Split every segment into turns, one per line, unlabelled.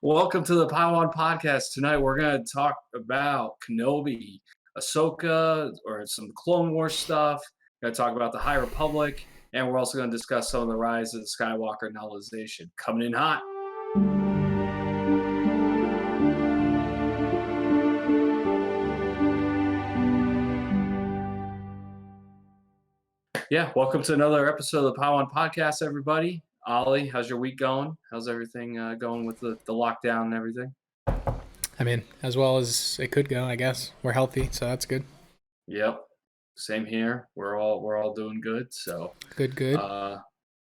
Welcome to the Podawan Podcast. Tonight we're going to talk about Kenobi, Ahsoka, or some Clone Wars stuff. We're going to talk about the High Republic, and we're also going to discuss some of the Rise of Skywalker Novelization. Coming in hot. Yeah, welcome to another episode of the Podawan Podcast, everybody. Ollie, how's your week going? How's everything going with the lockdown and everything?
I mean, as well as it could go, I guess. We're healthy, so that's good.
Yep, same here. We're all doing good. So
Good.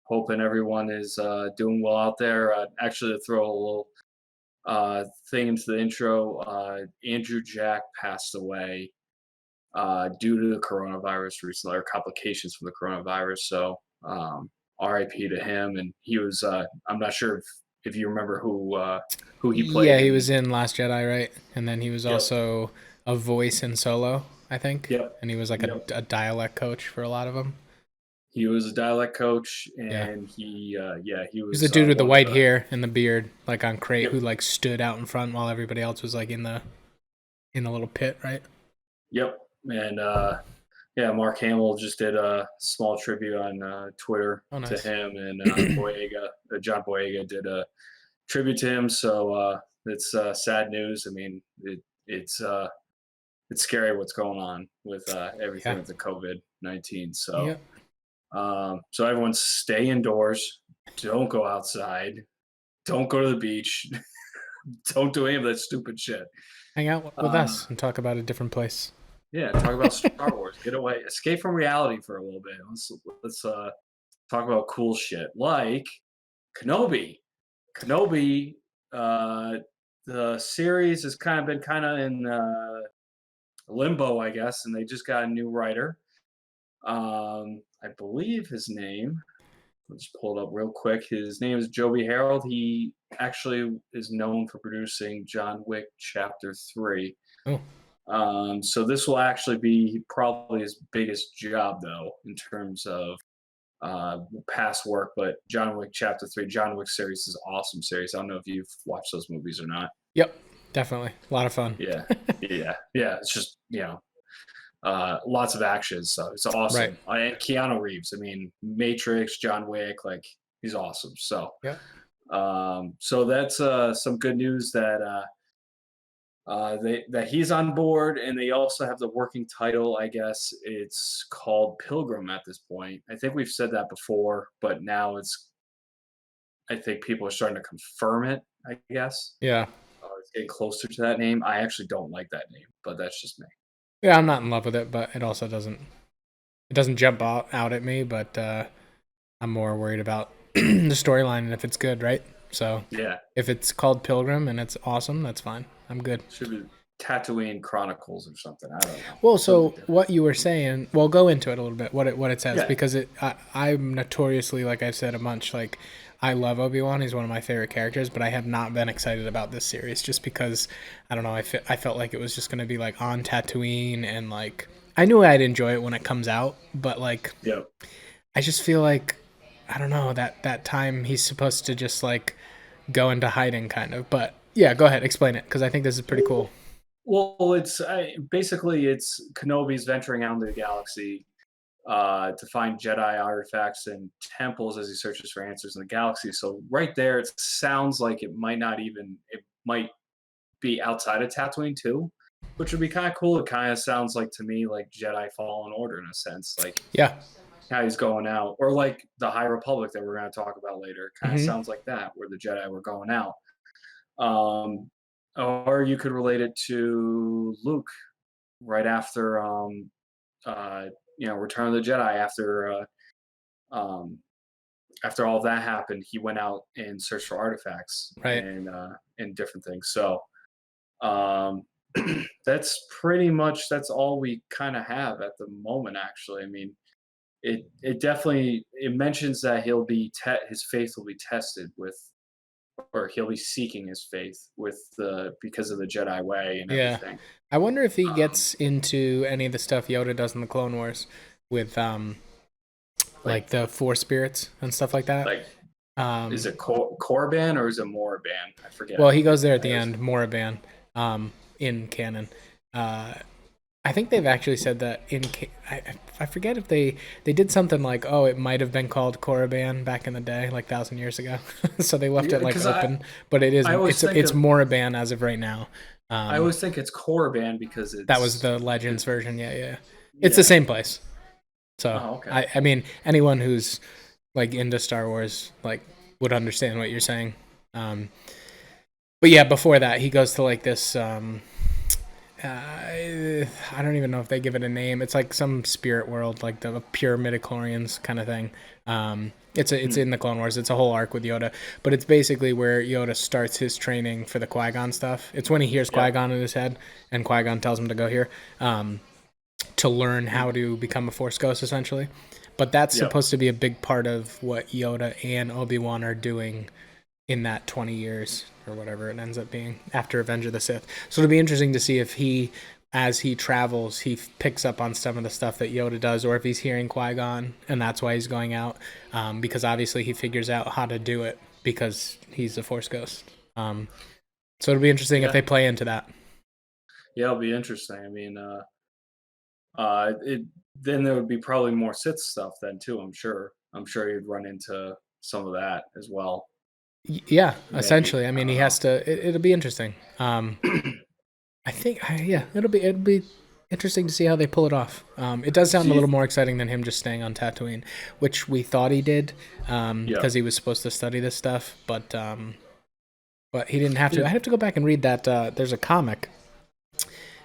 hoping everyone is doing well out there. Actually, to throw a little thing into the intro, Andrew Jack passed away due to the coronavirus recently, or complications from the coronavirus. So RIP to him. And he was I'm not sure if you remember who he played.
Yeah, he was in Last Jedi, right? And then he was
Yep.
also a voice in Solo, I think.
Yep.
And he was like a dialect coach for a lot of them.
He was a dialect coach,
Yeah.
and he was.
He's the dude with the
one of
white hair and the beard, like on Crate,
Yep.
who like stood out in front while everybody else was like in the little pit, right?
Yep. And Mark Hamill just did a small tribute on Twitter
nice.
to him, and John Boyega did a tribute to him. So it's sad news. I mean, it's scary what's going on with everything with the COVID-19. So,
Yep.
So everyone stay indoors. Don't go outside. Don't go to the beach. Don't do any of that stupid shit.
Hang out with us and talk about a different place.
Yeah, talk about Star Wars. Get away, escape from reality for a little bit. Let's talk about cool shit like Kenobi. Kenobi, the series has been in limbo, I guess, and they just got a new writer. I believe his name. Let's pull it up real quick. His name is Joby Harold. He actually is known for producing John Wick Chapter 3.
Oh.
So this will actually be probably his biggest job, though, in terms of past work. But John Wick Chapter 3, John Wick series is an awesome series. I don't know if you've watched those movies or not.
Yep, definitely. A lot of fun.
Yeah. It's just, lots of action. So it's awesome.
Right.
And Keanu Reeves, I mean, Matrix, John Wick, like he's awesome. So,
yeah.
So that's some good news that that he's on board, and they also have the working title. I guess it's called Pilgrim at this point. I think we've said that before, but now I think people are starting to confirm it. I guess.
Yeah.
It's getting closer to that name. I actually don't like that name, but that's just me.
Yeah, I'm not in love with it, but it also doesn't jump out at me, but I'm more worried about the storyline and if it's good, right? So
yeah,
if it's called Pilgrim and it's awesome, that's fine. I'm good.
Should be Tatooine Chronicles or something. I don't know.
Well, so what you were saying, well, go into it a little bit, what it says, because I'm notoriously, like I've said a bunch, like I love Obi-Wan. He's one of my favorite characters, but I have not been excited about this series just because, I don't know, I felt like it was just going to be like on Tatooine, and like I knew I'd enjoy it when it comes out, but like I just feel like, I don't know, that time he's supposed to just like go into hiding kind of. But yeah, go ahead, explain it, because I think this is pretty cool.
Well, it's Kenobi's venturing out into the galaxy to find Jedi artifacts and temples as he searches for answers in the galaxy. So right there, it sounds like it might be outside of Tatooine too, which would be kind of cool. It kind of sounds like to me like Jedi Fallen Order in a sense, like how he's going out, or like the High Republic that we're going to talk about later. It kind of sounds like that, where the Jedi were going out. Or you could relate it to Luke right after Return of the Jedi. After all that happened, he went out and searched for artifacts,
right,
and different things. So that's all we kind of have at the moment. Actually, I mean, it definitely mentions that his faith will be tested with, or he'll be seeking his faith because of the Jedi way and everything.
I wonder if he gets into any of the stuff Yoda does in the Clone Wars with like the Force spirits and stuff like that.
Is it Korriban or is it Moraban? I forget.
Well, he goes there at the end, Moraban, in canon. I think they've actually said that I forget if they did something like, oh, it might have been called Korriban back in the day, like 1,000 years ago. So they left it like open, but it's Moraban as of right now.
I always think it's Korriban because
that was the Legends version. Yeah. It's the same place. So okay. I mean, anyone who's like into Star Wars like would understand what you're saying. But yeah, before that, he goes to like this. I don't even know if they give it a name. It's like some spirit world, like the pure midichlorians kind of thing. It's in the Clone Wars. It's a whole arc with Yoda, but it's basically where Yoda starts his training for the Qui-Gon stuff. It's when he hears Qui-Gon in his head, and Qui-Gon tells him to go here to learn how to become a Force ghost, essentially. But that's supposed to be a big part of what Yoda and Obi-Wan are doing in that 20 years or whatever it ends up being after Revenge of the Sith. So it'll be interesting to see if he, as he travels, he picks up on some of the stuff that Yoda does, or if he's hearing Qui-Gon and that's why he's going out, because obviously he figures out how to do it because he's a Force ghost. So it'll be interesting if they play into that.
Yeah, it'll be interesting. I mean, then there would be probably more Sith stuff then too. I'm sure you'd run into some of that as well.
Yeah, essentially. I mean, he has to. It'll be interesting. I think, it'll be interesting to see how they pull it off. It does sound a little more exciting than him just staying on Tatooine, which we thought he did, because he was supposed to study this stuff, but he didn't have to. I have to go back and read that. There's a comic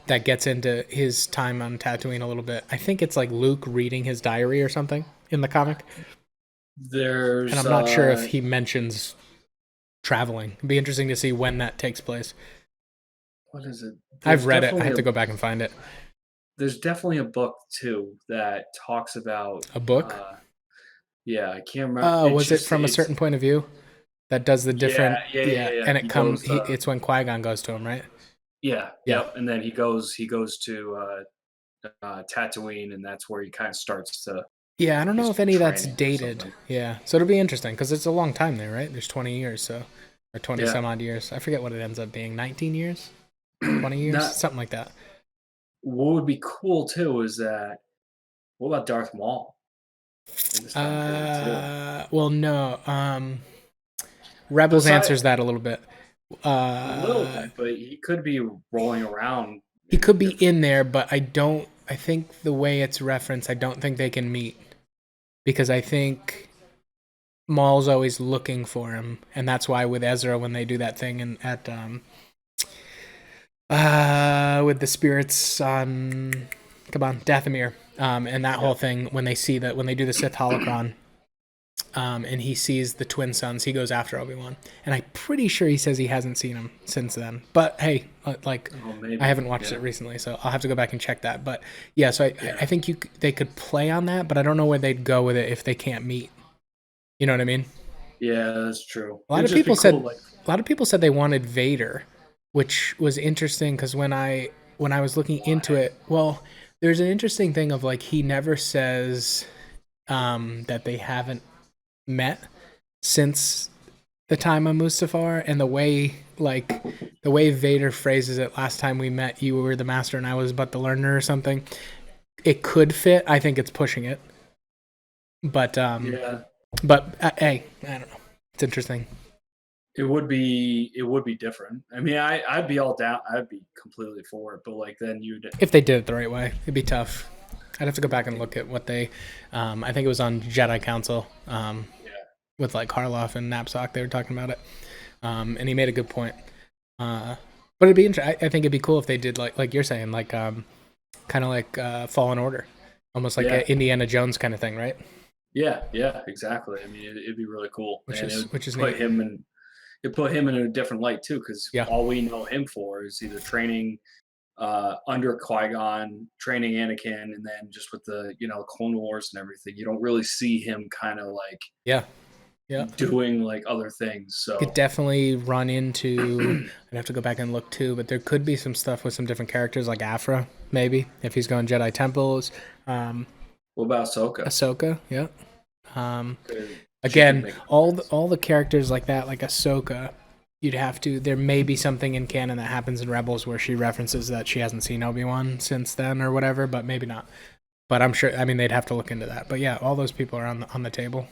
that gets into his time on Tatooine a little bit. I think it's like Luke reading his diary or something in the comic.
And
I'm not sure if he mentions traveling. It'd be interesting to see when that takes place.
What is it?
I've read it. I have to go back and find it.
There's definitely a book too that talks about
a book.
I can't remember.
Was it from a certain point of view that does the different? Yeah. And it comes. It's when Qui-Gon goes to him, right?
Yeah. Yep. And then he goes to Tatooine, and that's where he kind of starts to.
Yeah, I don't know if any of that's dated. Yeah, so it'll be interesting because it's a long time there, right? There's 20 years, or 20 some odd years. I forget what it ends up being. 19 years, 20 years, something like that.
What would be cool too is that. What about Darth Maul?
Well, no. Rebels answers that a little bit.
A little bit, but he could be rolling around.
He could be in there, but I think the way it's referenced, I don't think they can meet. Because I think Maul's always looking for him. And that's why with Ezra, when they do that thing with the spirits on Dathomir, and that whole thing, when they do the Sith holocron, and he sees the twin sons, he goes after Obi-Wan. And I'm pretty sure he says he hasn't seen him since then. But hey, I haven't watched it recently, so I'll have to go back and check that. But yeah, so I think they could play on that, but I don't know where they'd go with it if they can't meet. You know what I mean?
Yeah, that's true.
A lot of people said they wanted Vader, which was interesting because when I was looking into it, well, there's an interesting thing of like he never says that they haven't met since the time on Mustafar, and the way Vader phrases it, last time we met you were the master and I was but the learner or something, it could fit. I think it's pushing it, but hey, I don't know, it's interesting.
It would be different. I mean, I'd be all down. I'd be completely for it, but like then
if they did it the right way, it'd be tough. I'd have to go back and look at what they, I think it was on Jedi Council, with like Harloff and Knapsack. They were talking about it, and he made a good point. But it'd be interesting. I think it'd be cool if they did like you're saying, like kind of like Fallen Order, almost like an Indiana Jones kind of thing, right?
Yeah, exactly. I mean, it'd be really cool.
Which is
put him in. It put him in a different light too, because all we know him for is either training under Qui-Gon, training Anakin, and then just with the Clone Wars and everything, you don't really see him kind of like doing like other things. So
could definitely run into. I'd have to go back and look too, but there could be some stuff with some different characters like Afra, maybe if he's going Jedi temples.
What about Ahsoka?
Ahsoka, yeah. Again, all the characters like that, like Ahsoka, you'd have to. There may be something in canon that happens in Rebels where she references that she hasn't seen Obi-Wan since then or whatever, but maybe not. But I'm sure. I mean, they'd have to look into that. But yeah, all those people are on the table.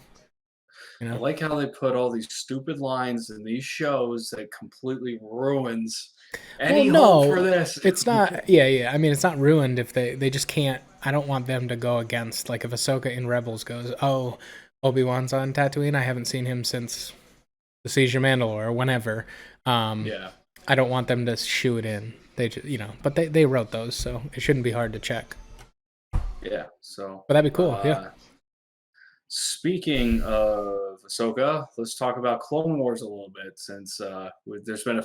You know?
I like how they put all these stupid lines in these shows that completely ruins any hope for this.
It's not. Yeah. I mean, it's not ruined if they just can't. I don't want them to go against, like, if Ahsoka in Rebels goes, oh, Obi-Wan's on Tatooine. I haven't seen him since the Siege of Mandalore or whenever.
Yeah.
I don't want them to shoe it in. They just, but they wrote those, so it shouldn't be hard to check.
Yeah. So.
But that'd be cool. Yeah.
Speaking of Ahsoka, let's talk about Clone Wars a little bit, since there's been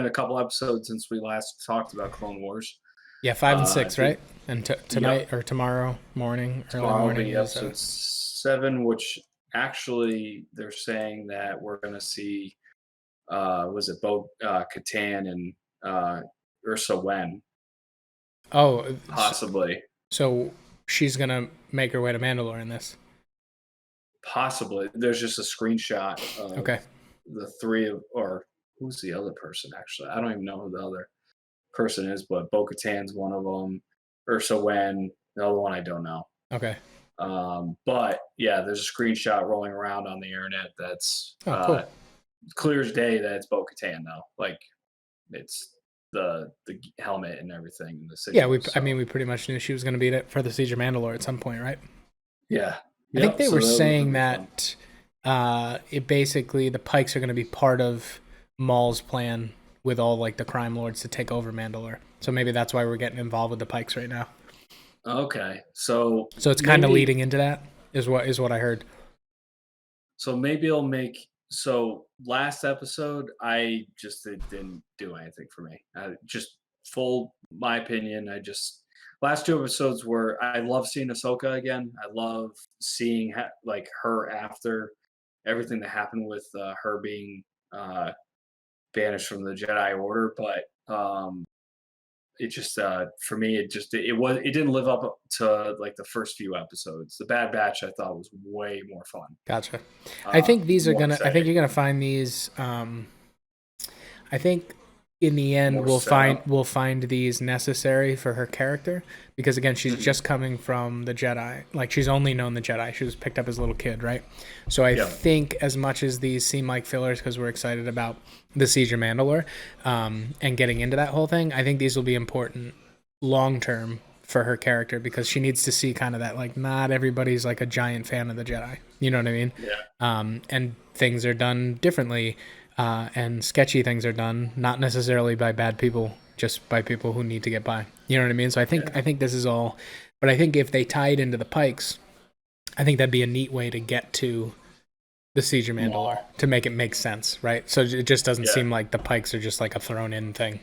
a couple episodes since we last talked about Clone Wars.
Yeah, 5 and 6, right? And tonight or tomorrow morning,
tomorrow will be episode 7, which actually they're saying that we're going to see, was it Bo Katan and Ursa Wen?
Oh,
possibly.
So she's gonna make her way to Mandalore in this.
Possibly. There's just a screenshot of
okay.
the three of, or who's the other person, actually? I don't even know who the other person is, but Bo-Katan's one of them. Ursa Wen, the other one I don't know.
Okay.
But yeah, there's a screenshot rolling around on the internet that's
cool.
clear as day that it's Bo-Katan, though. Like, it's the helmet and everything in the city.
Yeah, we pretty much knew she was going to be it for the Siege of Mandalore at some point, right?
Yeah.
I think they were saying that it basically, the Pikes are going to be part of Maul's plan with all, like, the crime lords to take over Mandalore. So maybe that's why we're getting involved with the Pikes right now.
Okay. So
it's kind of leading into that, is what I heard.
So maybe it'll make, so last episode, it didn't do anything for me. My opinion, last 2 episodes were, I love seeing Ahsoka again. I love seeing her after everything that happened with her being banished from the Jedi Order. But it just, for me, it didn't live up to like the first few episodes. The Bad Batch, I thought, was way more fun.
Gotcha. I think you're gonna find these. I think in the end we'll find these necessary for her character, because again, she's just coming from the Jedi. Like, she's only known the Jedi. She was picked up as a little kid, right? So I think, as much as these seem like fillers because we're excited about the Siege of Mandalore and getting into that whole thing, I think these will be important long term for her character, because she needs to see kind of that, like, not everybody's like a giant fan of the Jedi. You know what I mean?
Yeah.
And things are done differently. And sketchy things are done, not necessarily by bad people, just by people who need to get by. You know what I mean? So I think this is all, but I think if they tie it into the Pikes, I think that'd be a neat way to get to the Siege of Mandalore, to make it make sense, right? So it just doesn't seem like the Pikes are just like a thrown in thing.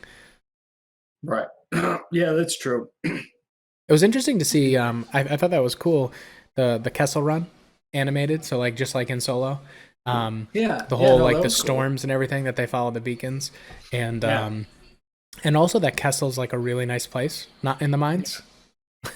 Right. Yeah, that's true.
It was interesting to see. I thought that was cool. The Kessel Run animated, so like just like in Solo. The whole the storms and everything that they follow the beacons, and also that Kessel's like a really nice place, not in the mines.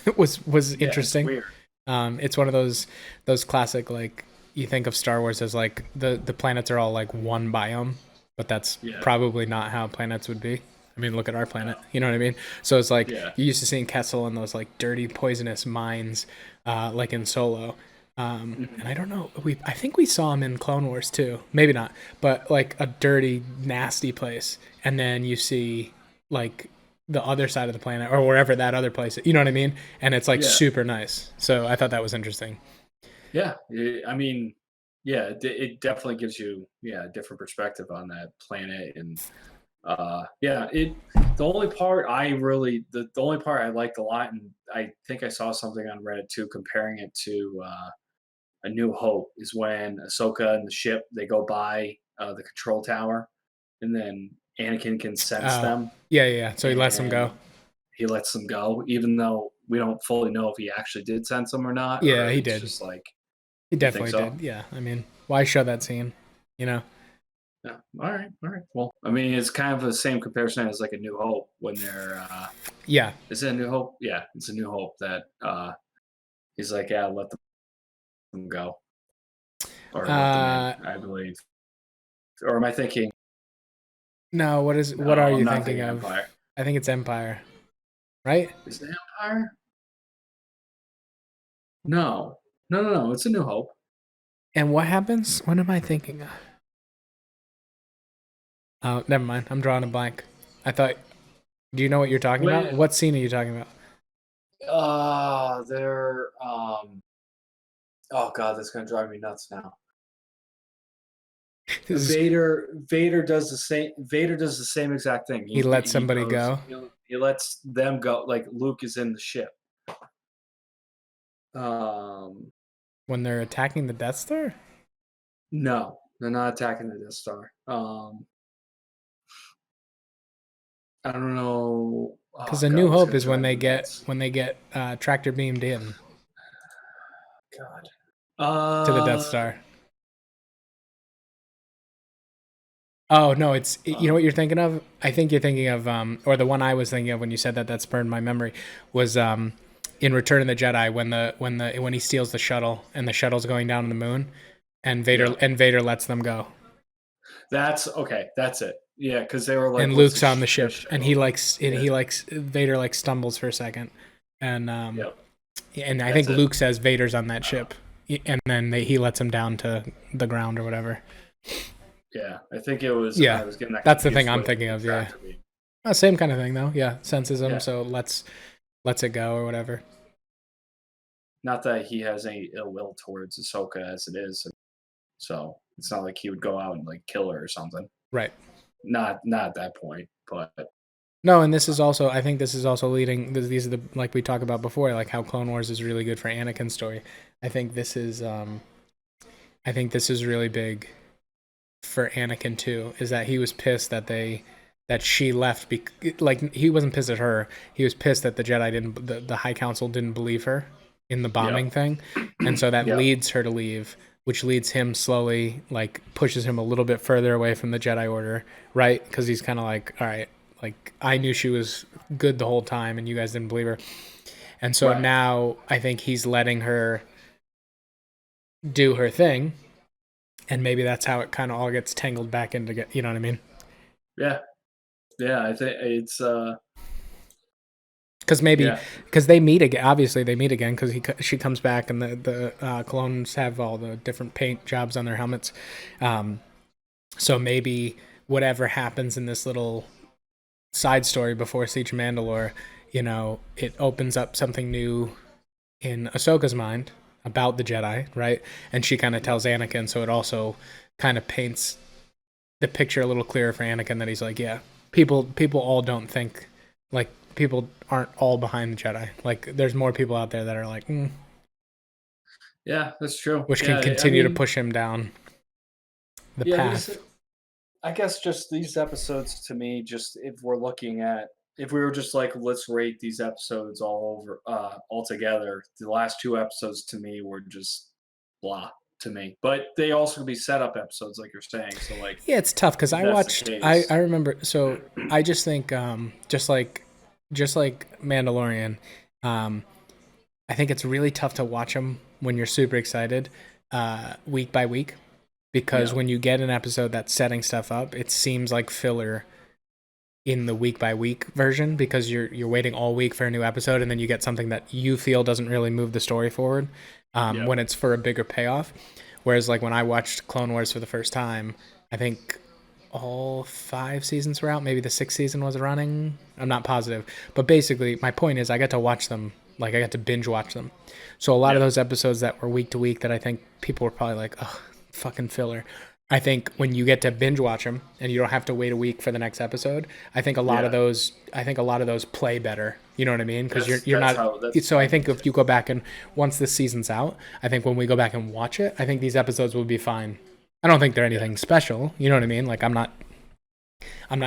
It was interesting.
It's weird.
It's one of those classic, like, you think of Star Wars as like the planets are all like one biome, but that's probably not how planets would be. I mean, look at our planet. You know what I mean? So it's like you're used to seeing Kessel in those like dirty, poisonous mines, like in Solo. And I don't know, I think we saw him in Clone Wars too, maybe not, but like a dirty, nasty place, and then you see like the other side of the planet, or wherever that other place is, you know what I mean, and it's like super nice. So I thought that was interesting.
I mean, it definitely gives you a different perspective on that planet. And the only part I liked a lot, and I think I saw something on Reddit too comparing it to A New Hope, is when Ahsoka and the ship, they go by the control tower, and then Anakin can sense them.
So he lets them go.
He lets them go, even though we don't fully know if he actually did sense them or not.
Yeah, he did.
Just like,
he definitely did. Yeah, I mean, why show that scene? You know.
Yeah. All right. Well, I mean, it's kind of the same comparison as like A New Hope when they're. Is it A New Hope? Yeah, it's A New Hope that he's like, let them go. or with the Ming, I believe. Or am I thinking?
No, what
No,
are
I'm
you
not
thinking of?
Empire.
I think it's Empire, right?
Is it Empire? No. No. It's A New Hope.
And what happens? What am I thinking of? Oh, never mind. I'm drawing a blank. I thought. Do you know what you're talking about? What scene are you talking about?
They're oh god, that's gonna drive me nuts now. Vader does the same. Vader does the same exact thing.
He lets somebody go.
He lets them go. Like Luke is in the ship.
When they're attacking the Death Star?
No, they're not attacking the Death Star. I don't know.
Because A New Hope is when they get tractor beamed in.
God.
To the Death Star. Oh no, it's you know what you're thinking of? I think you're thinking of or the one I was thinking of when you said that spurred my memory was in Return of the Jedi when he steals the shuttle and the shuttle's going down to the moon and Vader lets them go.
That's okay. That's it. Yeah, because they were like,
and Luke's on the ship, and Vader like stumbles for a second, and and I think Luke says Vader's on that ship, and then he lets him down to the ground or whatever.
Yeah, I think it was.
Yeah,
I was getting that
that's the thing I'm thinking of. Yeah, same kind of thing though. Yeah, senses him,
Yeah.
so lets it go or whatever.
Not that he has any ill will towards Ahsoka as it is, so it's not like he would go out and like kill her or something.
Right.
Not at that point, but
no. And this is also, I think this is also leading. These are the, like we talked about before, like how Clone Wars is really good for Anakin's story. I think this is really big for Anakin too. Is that he was pissed that she left. Like he wasn't pissed at her. He was pissed that the Jedi didn't, the High Council didn't believe her in the bombing thing, and so that leads her to leave. Which leads him slowly, like pushes him a little bit further away from the Jedi Order, right? Because he's kind of like, all right, like I knew she was good the whole time, and you guys didn't believe her, and so now I think he's letting her do her thing, and maybe that's how it kind of all gets tangled back into, you know what I mean?
Yeah, I think it's
because they meet again. Obviously, they meet again because she comes back and the clones have all the different paint jobs on their helmets. So maybe whatever happens in this little side story before Siege of Mandalore, you know, it opens up something new in Ahsoka's mind about the Jedi, right? And she kind of tells Anakin, so it also kind of paints the picture a little clearer for Anakin that he's like, yeah, people all don't think like. People aren't all behind the Jedi. Like, there's more people out there that are like,
yeah, that's true.
Which can continue to push him down the path.
I guess just these episodes to me, just if we were just like, let's rate these episodes all together, the last two episodes to me were just blah to me. But they also could be setup episodes, like you're saying. So like,
yeah, it's tough because I watched. I remember. So I just think, just like Mandalorian, I think it's really tough to watch them when you're super excited, week by week, because when you get an episode that's setting stuff up, it seems like filler in the week by week version because you're waiting all week for a new episode and then you get something that you feel doesn't really move the story forward when it's for a bigger payoff. Whereas like when I watched Clone Wars for the first time, I think all 5 seasons were out. Maybe the 6th season was running. I'm not positive. But basically, my point is I got to watch them. Like, I got to binge watch them. So a lot of those episodes that were week to week that I think people were probably like, oh, fucking filler. I think when you get to binge watch them and you don't have to wait a week for the next episode, I think a lot of those play better. You know what I mean? Because you're not. So I think if you go back and once this season's out, I think when we go back and watch it, I think these episodes will be fine. I don't think they're anything special, you know what I mean? Like I'm not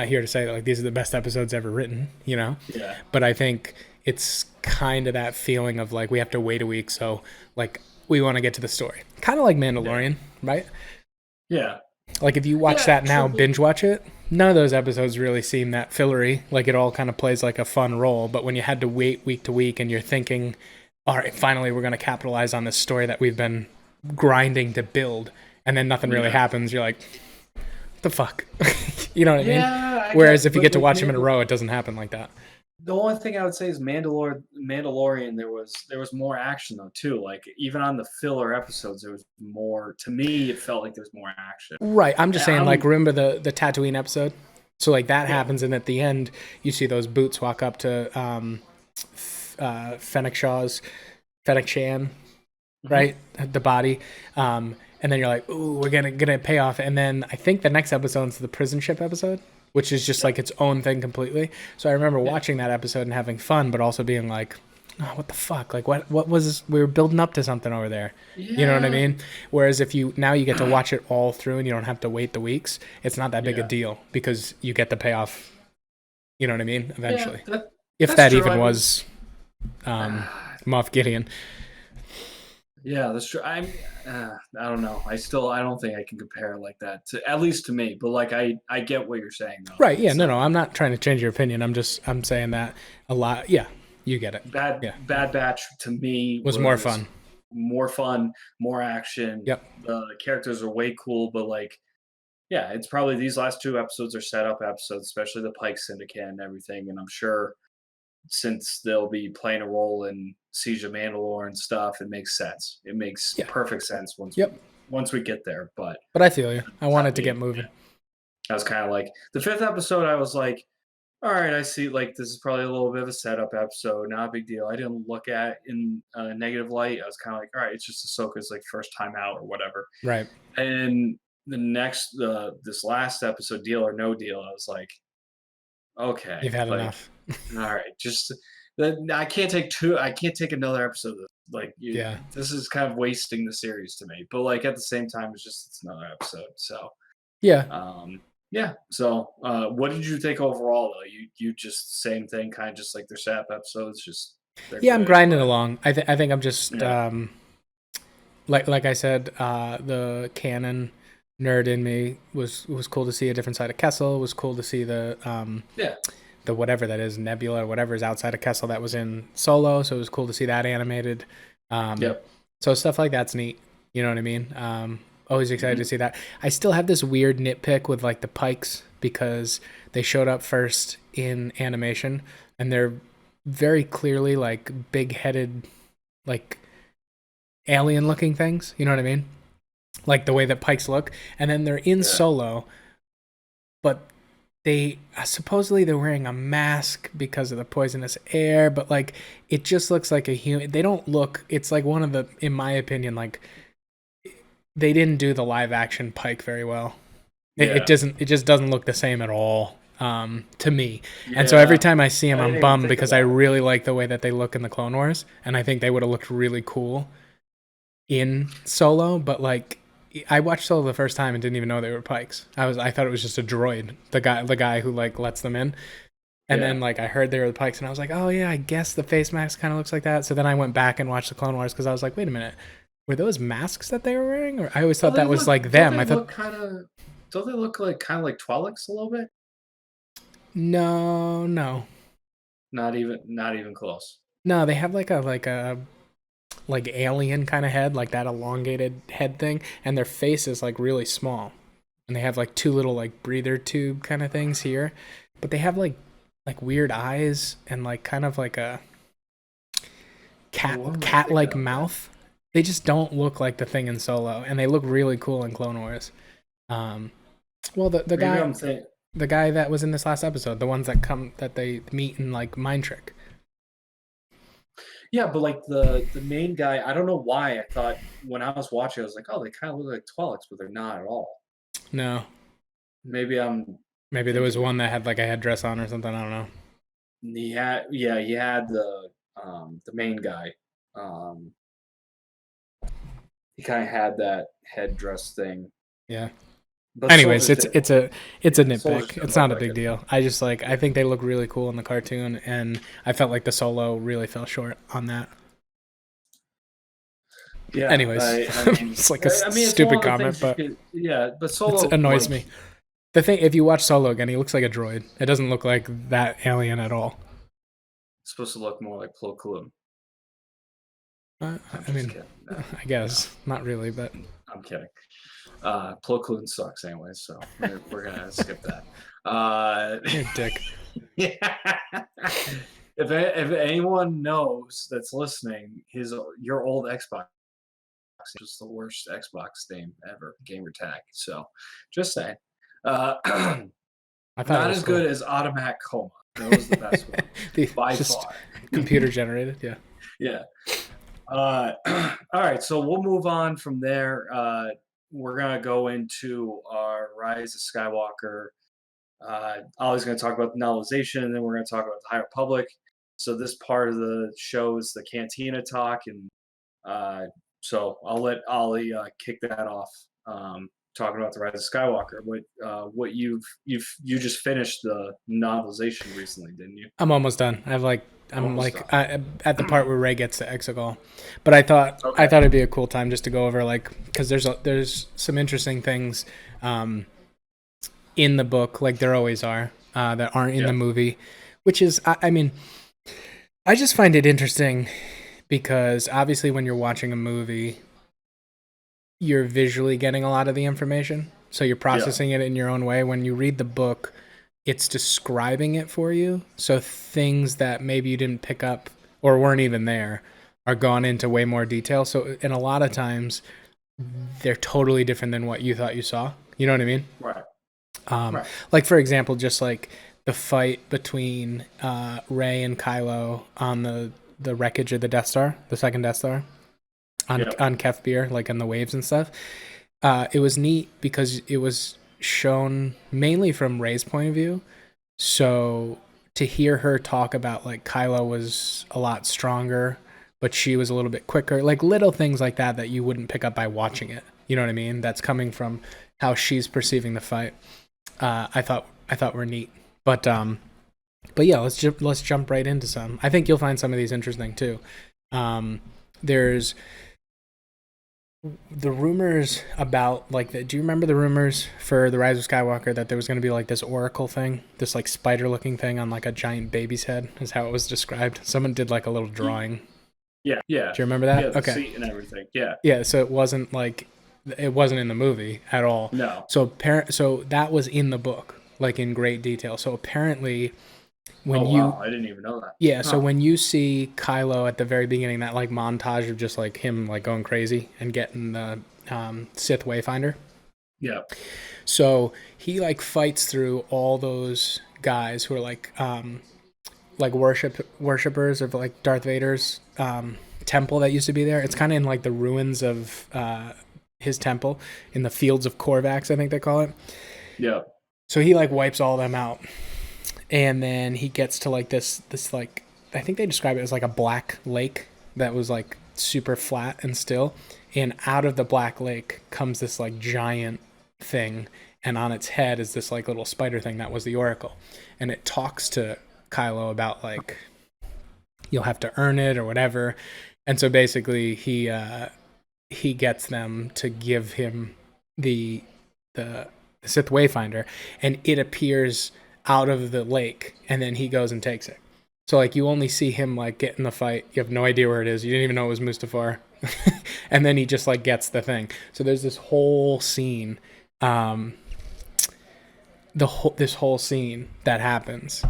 here to say that like these are the best episodes ever written, you know?
Yeah.
But I think it's kind of that feeling of like we have to wait a week, so like we want to get to the story. Kind of like Mandalorian, right?
Yeah.
Like if you watch that now, binge watch it, none of those episodes really seem that fillery. Like it all kind of plays like a fun role, but when you had to wait week to week and you're thinking, all right, finally we're going to capitalize on this story that we've been grinding to build. and then nothing really happens. You're like, what the fuck? You know what I mean?
I
Whereas
guess,
if you
but
get to
with
watch them in a row, it doesn't happen like that.
The only thing I would say is Mandalorian. There was more action though too. Like even on the filler episodes, there was more. To me, it felt like there was more action.
Right. I'm just saying, like, remember the Tatooine episode? So like that happens, and at the end, you see those boots walk up to Fennec Shan, right? The body. And then you're like, ooh, we're gonna pay off. And then I think the next episode's the prison ship episode, which is just like its own thing completely. So I remember watching that episode and having fun, but also being like, oh, what the fuck? Like what was we were building up to something over there. You know what I mean? Whereas if you get to watch it all through and you don't have to wait the weeks, it's not that big a deal because you get the payoff. You know what I mean? Eventually. If that even was Moff Gideon.
Yeah, that's true. I don't know. I don't think I can compare it like that, at least to me. But like, I get what you're saying, though.
Right? Yeah. No. I'm not trying to change your opinion. I'm saying that a lot. Yeah, you get it.
Bad Batch to me
was more fun.
More fun, more action.
Yep.
The characters are way cool, but like, yeah, it's probably these last 2 episodes are setup episodes, especially the Pike Syndicate and everything. And I'm sure since they'll be playing a role in Siege of Mandalore and stuff, it makes sense. It makes perfect sense once we get there. But
I feel you. I wanted to get moving.
I was kind of like the 5th episode. I was like, all right, I see. Like this is probably a little bit of a setup episode, not a big deal. I didn't look at it in a negative light. I was kind of like, all right, it's just Ahsoka's like first time out or whatever.
Right.
And the next, this last episode, Deal or No Deal, I was like, okay,
you've had enough.
All right, just I can't take another episode. Like, this is kind of wasting the series to me. But like at the same time, it's another episode. So yeah. So what did you think overall though? You just same thing, kind of just like their sap episodes. Just
I'm grinding along. I think I'm just like I said, the canon nerd in me was cool to see a different side of Kessel. It was cool to see the whatever that is, Nebula or whatever is outside of Kessel that was in Solo. So it was cool to see that animated. So stuff like that's neat. You know what I mean? Always excited to see that. I still have this weird nitpick with like the Pikes because they showed up first in animation and they're very clearly like big-headed, like alien-looking things. You know what I mean? Like the way that Pikes look. And then they're in Solo, but they supposedly they're wearing a mask because of the poisonous air, but like it just looks like a human. They don't look. It's like one of the, in my opinion, like they didn't do the live action Pike very well. It just doesn't look the same at all to me. And so every time I see him, I'm bummed because I really like the way that they look in the Clone Wars, and I think they would have looked really cool in Solo, but like. I watched Solo the first time and didn't even know they were Pikes. I thought it was just a droid, the guy who like lets them in. And then like I heard they were the Pikes and I was like, oh yeah, I guess the face mask kind of looks like that. So then I went back and watched the Clone Wars because I was like, wait a minute, were those masks that they were wearing? Or I always thought that was like them. I thought
don't they look like kind of like Twi'leks a little bit?
No,
not even close.
No, they have like a alien kind of head, like that elongated head thing, and their face is like really small, and they have like 2 little like breather tube kind of things here, but they have like weird eyes and like kind of like a cat like mouth. They just don't look like the thing in Solo, and they look really cool in Clone Wars. Well, the guy that was in this last episode, the ones that they meet in like Mind Trick.
Yeah, but like the main guy, I don't know why I thought when I was watching, I was like, oh, they kind of look like Twi'leks, but they're not at all.
No.
Maybe
there was one that had like a headdress on or something. I don't know.
He had the main guy. He kind of had that headdress thing.
Yeah. But anyways, it's a nitpick. It's not a big deal. I just I think they look really cool in the cartoon, and I felt like the Solo really fell short on that.
Yeah.
Anyways, it's like a stupid comment, but
but Solo
it annoys me. The thing, if you watch Solo again, he looks like a droid. It doesn't look like that alien at all.
It's supposed to look more like Plo Koon.
I mean, I guess not really, but
I'm kidding. Plo Koon sucks anyway, so we're gonna skip that.
You're a dick.
Yeah. If anyone knows that's listening, your old Xbox is the worst Xbox name ever, gamer tag. So, just saying.
I thought it
Not
was
as
cool.
good as Automatic Coma. That was the best one by
Just
far.
computer generated, yeah.
Yeah. All right, so we'll move on from there. We're gonna go into our Rise of Skywalker. Ollie's gonna talk about the novelization, and then we're gonna talk about the High Republic. So this part of the show is the Cantina talk, and so I'll let Ollie kick that off. Talking about the Rise of Skywalker. What you just finished the novelization recently, didn't you?
I'm almost done. I'm
Almost
like
done.
at the part where Rey gets the Exegol, but I thought
Okay.
it'd be a cool time just to go over because there's some interesting things in the book, like there always are, that aren't in the movie, which is I mean, I just find it interesting because obviously when you're watching a movie, you're visually getting a lot of the information, so you're processing it in your own way. When you read the book, it's describing it for you, so things that maybe you didn't pick up or weren't even there are gone into way more detail. So, and a lot of times they're totally different than what you thought you saw. You know what I mean?
Right.
Right. Like, for example, just like the fight between Rey and Kylo on the wreckage of the Death Star, the second Death Star, on Kefbir, like on the waves and stuff. It was neat because it was shown mainly from Rey's point of view. So to hear her talk about like Kylo was a lot stronger, but she was a little bit quicker, like little things like that you wouldn't pick up by watching it. You know what I mean? That's coming from how she's perceiving the fight. I thought were neat, but yeah, let's jump right into some. I think you'll find some of these interesting too. There's the rumors about do you remember the rumors for the Rise of Skywalker that there was going to be like this oracle thing, this like spider looking thing on like a giant baby's head, is how it was described. Someone did like a little drawing.
Yeah.
Do you remember that?
Yeah, the
okay.
seat and everything. Yeah.
Yeah, so it wasn't in the movie at all.
No.
So that was in the book, like in great detail. So apparently
wow, I didn't even know that.
Yeah, so when you see Kylo at the very beginning, that like montage of just like him like going crazy and getting the Sith Wayfinder.
Yeah.
So he like fights through all those guys who are like worshippers of like Darth Vader's temple that used to be there. It's kind of in like the ruins of his temple in the fields of Korvax, I think they call it.
Yeah.
So he like wipes all them out. And then he gets to like this like, I think they describe it as like a black lake that was like super flat and still. And out of the black lake comes this like giant thing. And on its head is this like little spider thing that was the Oracle. And it talks to Kylo about like, you'll have to earn it or whatever. And so basically he gets them to give him the Sith Wayfinder, and it appears out of the lake, and then he goes and takes it. So like you only see him like get in the fight. You have no idea where it is. You didn't even know it was Mustafar. And then he just like gets the thing. So there's this whole scene, this whole scene that happens.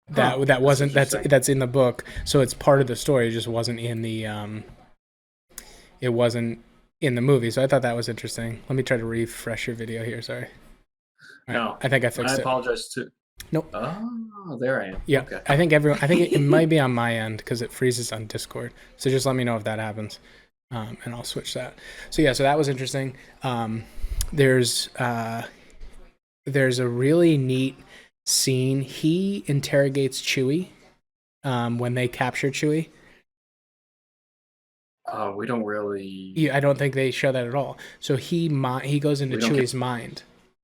That's in the book. So it's part of the story. It just wasn't in the it wasn't in the movie. So I thought that was interesting. Let me try to refresh your video here. Sorry.
No,
I think I fixed it.
I apologize too.
Nope.
Oh, there I am.
Yeah.
Okay.
I think it might be on my end because it freezes on Discord. So just let me know if that happens, and I'll switch that. So yeah, so that was interesting. There's a really neat scene. He interrogates Chewie when they capture Chewie.
We don't really.
Yeah, I don't think they show that at all. So he goes into Chewie's mind,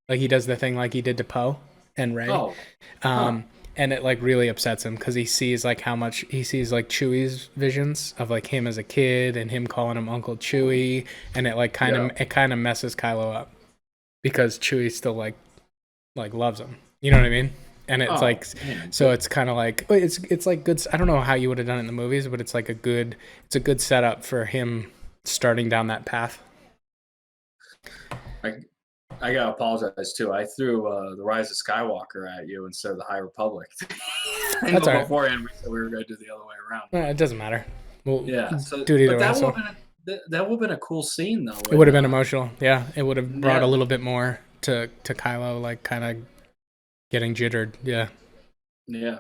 like he does the thing like he did to Poe and Rey. And it like really upsets him because he sees like how much he sees like Chewie's visions of like him as a kid and him calling him Uncle Chewie, and it like kind of messes Kylo up because Chewie still like loves him. You know what I mean? And it's so it's kind of like it's like good. I don't know how you would have done it in the movies, but it's like it's a good setup for him starting down that path.
I I gotta apologize too. I threw the Rise of Skywalker at you instead of the High Republic. I know
That's all right.
beforehand we said we were gonna do the other way around.
It doesn't matter. We'll
Yeah. So,
do it either
but
way.
that
So
would have been that would have been a cool scene though.
it would have been emotional. Yeah, it would have brought a
Yeah,
little bit more to Kylo, like kind of getting jittered. Yeah.
yeah.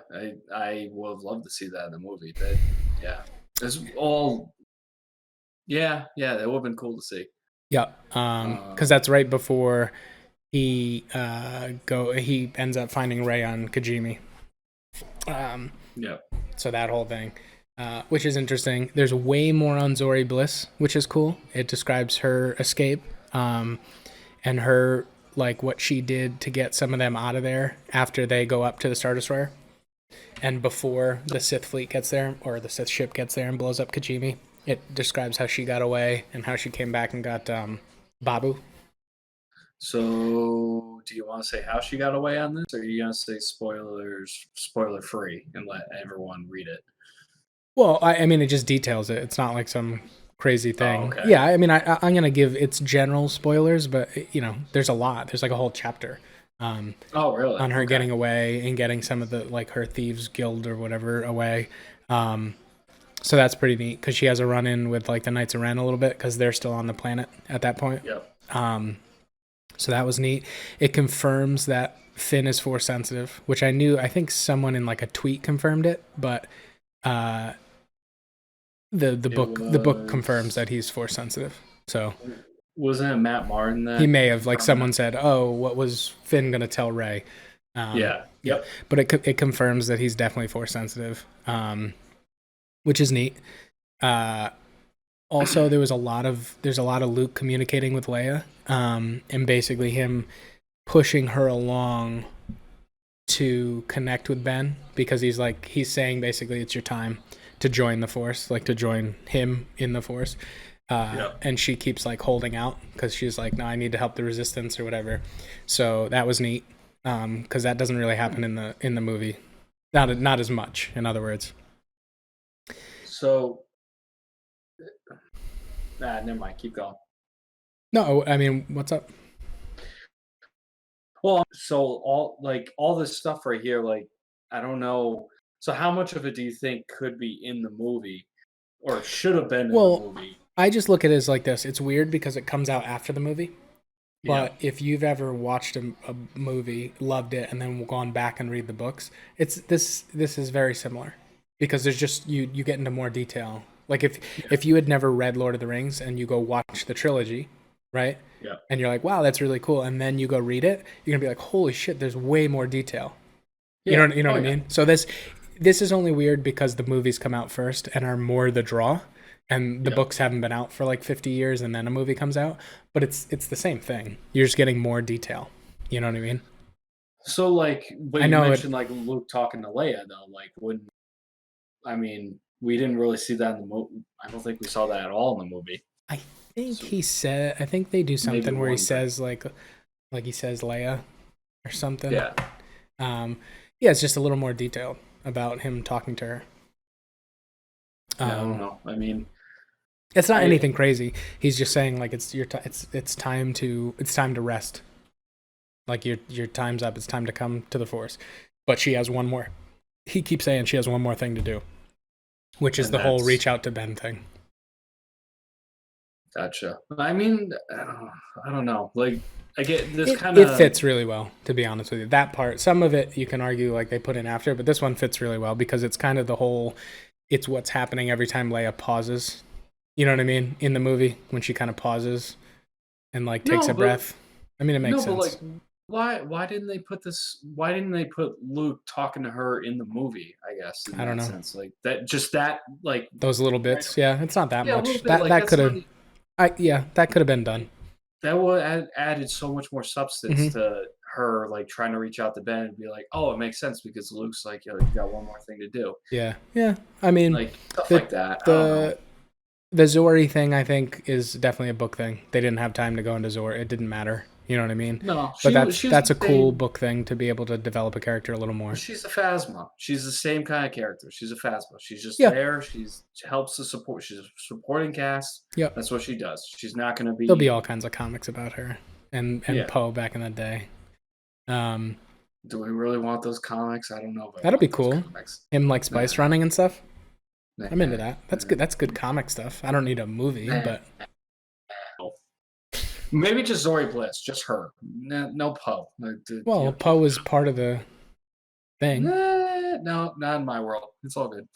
I would have loved to see that in the movie. That yeah. It's all yeah. That would have been cool to see.
Yeah. Because that's right before he he ends up finding Rey on Kijimi.
Yeah.
So that whole thing, which is interesting. There's way more on Zori Bliss, which is cool. It describes her escape, and her like what she did to get some of them out of there after they go up to the Star Destroyer, and before the Sith fleet gets there or the Sith ship gets there and blows up Kijimi. It describes how she got away and how she came back and got Babu.
So, do you want to say how she got away on this, or are you gonna say spoiler free, and let everyone read it?
Well, I mean, it just details it. It's not like some crazy thing.
Oh, okay.
Yeah, I mean, I'm gonna give its general spoilers, but there's a lot. There's like a whole chapter.
Oh, really?
On her
Okay.
getting away and getting some of the like her thieves guild or whatever away. So that's pretty neat because she has a run in with like the Knights of Ren a little bit because they're still on the planet at that point.
Yep.
So that was neat. It confirms that Finn is Force sensitive, which I knew. I think someone in like a tweet confirmed it, but the book confirms that he's Force sensitive. So
Wasn't it Matt Martin that
he may have like someone said, "Oh, what was Finn gonna tell Rey?"
Yeah. Yep.
But it confirms that he's definitely Force sensitive, which is neat. Also, there's a lot of Luke communicating with Leia, and basically him pushing her along to connect with Ben because he's saying basically it's your time to join the Force, like to join him in the Force. And she keeps like holding out because she's like, no, I need to help the Resistance or whatever. So that was neat because that doesn't really happen in the movie, not as much. In other words.
So, never mind. Keep going.
No, I mean, what's up?
Well, so all this stuff right here, like I don't know. So how much of it do you think could be in the movie, or should have been in the movie?
I just look at it as like this. It's weird because it comes out after the movie. But
Yeah.
if you've ever watched a movie, loved it, and then gone back and read the books, it's this is very similar because there's just you get into more detail. Like if you had never read Lord of the Rings and you go watch the trilogy, right?
Yeah.
And you're like, wow, that's really cool, and then you go read it, you're gonna be like, holy shit, there's way more detail.
Yeah.
You know what I mean? So this is only weird because the movies come out first and are more the draw. And the books haven't been out for like 50 years and then a movie comes out. But it's the same thing. You're just getting more detail. You know what I mean?
So like, but
I
you
know
mentioned like Luke talking to Leia though. Like, we didn't really see that in the movie. I don't think we saw that at all in the movie.
I think they do something where he says like he says Leia or something.
Yeah.
It's just a little more detail about him talking to her.
I don't know. I mean,
it's not anything crazy. He's just saying like it's time to rest. Like your time's up. It's time to come to the Force. But she has one more. He keeps saying she has one more thing to do, which is the whole reach out to Ben thing.
Gotcha. I mean, I don't know. Like, I get this kind of.
It fits really well, to be honest with you. That part, some of it you can argue like they put in after, but this one fits really well because it's kind of the whole. It's what's happening every time Leia pauses. You know what I mean? In the movie, when she kind of pauses and like takes a breath. I mean, it makes sense.
But like, why didn't they put this? Why didn't they put Luke talking to her in the movie? I guess
I don't know.
Sense. Like that, like
those little bits. Yeah, it's not that much.
Bit,
that could have. That could have been done.
That would have added so much more substance to her, like trying to reach out to Ben and be like, "Oh, it makes sense because Luke's like, you got one more thing to do."
Yeah. I mean,
like stuff like that.
The Zori thing, I think, is definitely a book thing. They didn't have time to go into Zori. It didn't matter. You know what I mean?
No,
But
she was
that's
the
a cool
same.
book thing to be able to develop a character a little more.
She's a Phasma. She's the same kind of character. She's a Phasma. She's just
Yeah.
there. She helps the support. She's a supporting cast.
Yep.
That's what she does. She's not going to
There'll be
be.
all kinds of comics about her and
Yeah.
Poe back in the day.
Do we really want those comics? I don't know.
That'd be cool. Him like spice running and stuff. I'm into that. That's good. That's good comic stuff. I don't need a movie, but
maybe just Zori Bliss, just her. No Poe.
Well, Poe was part of the thing.
No, not in my world. It's all good.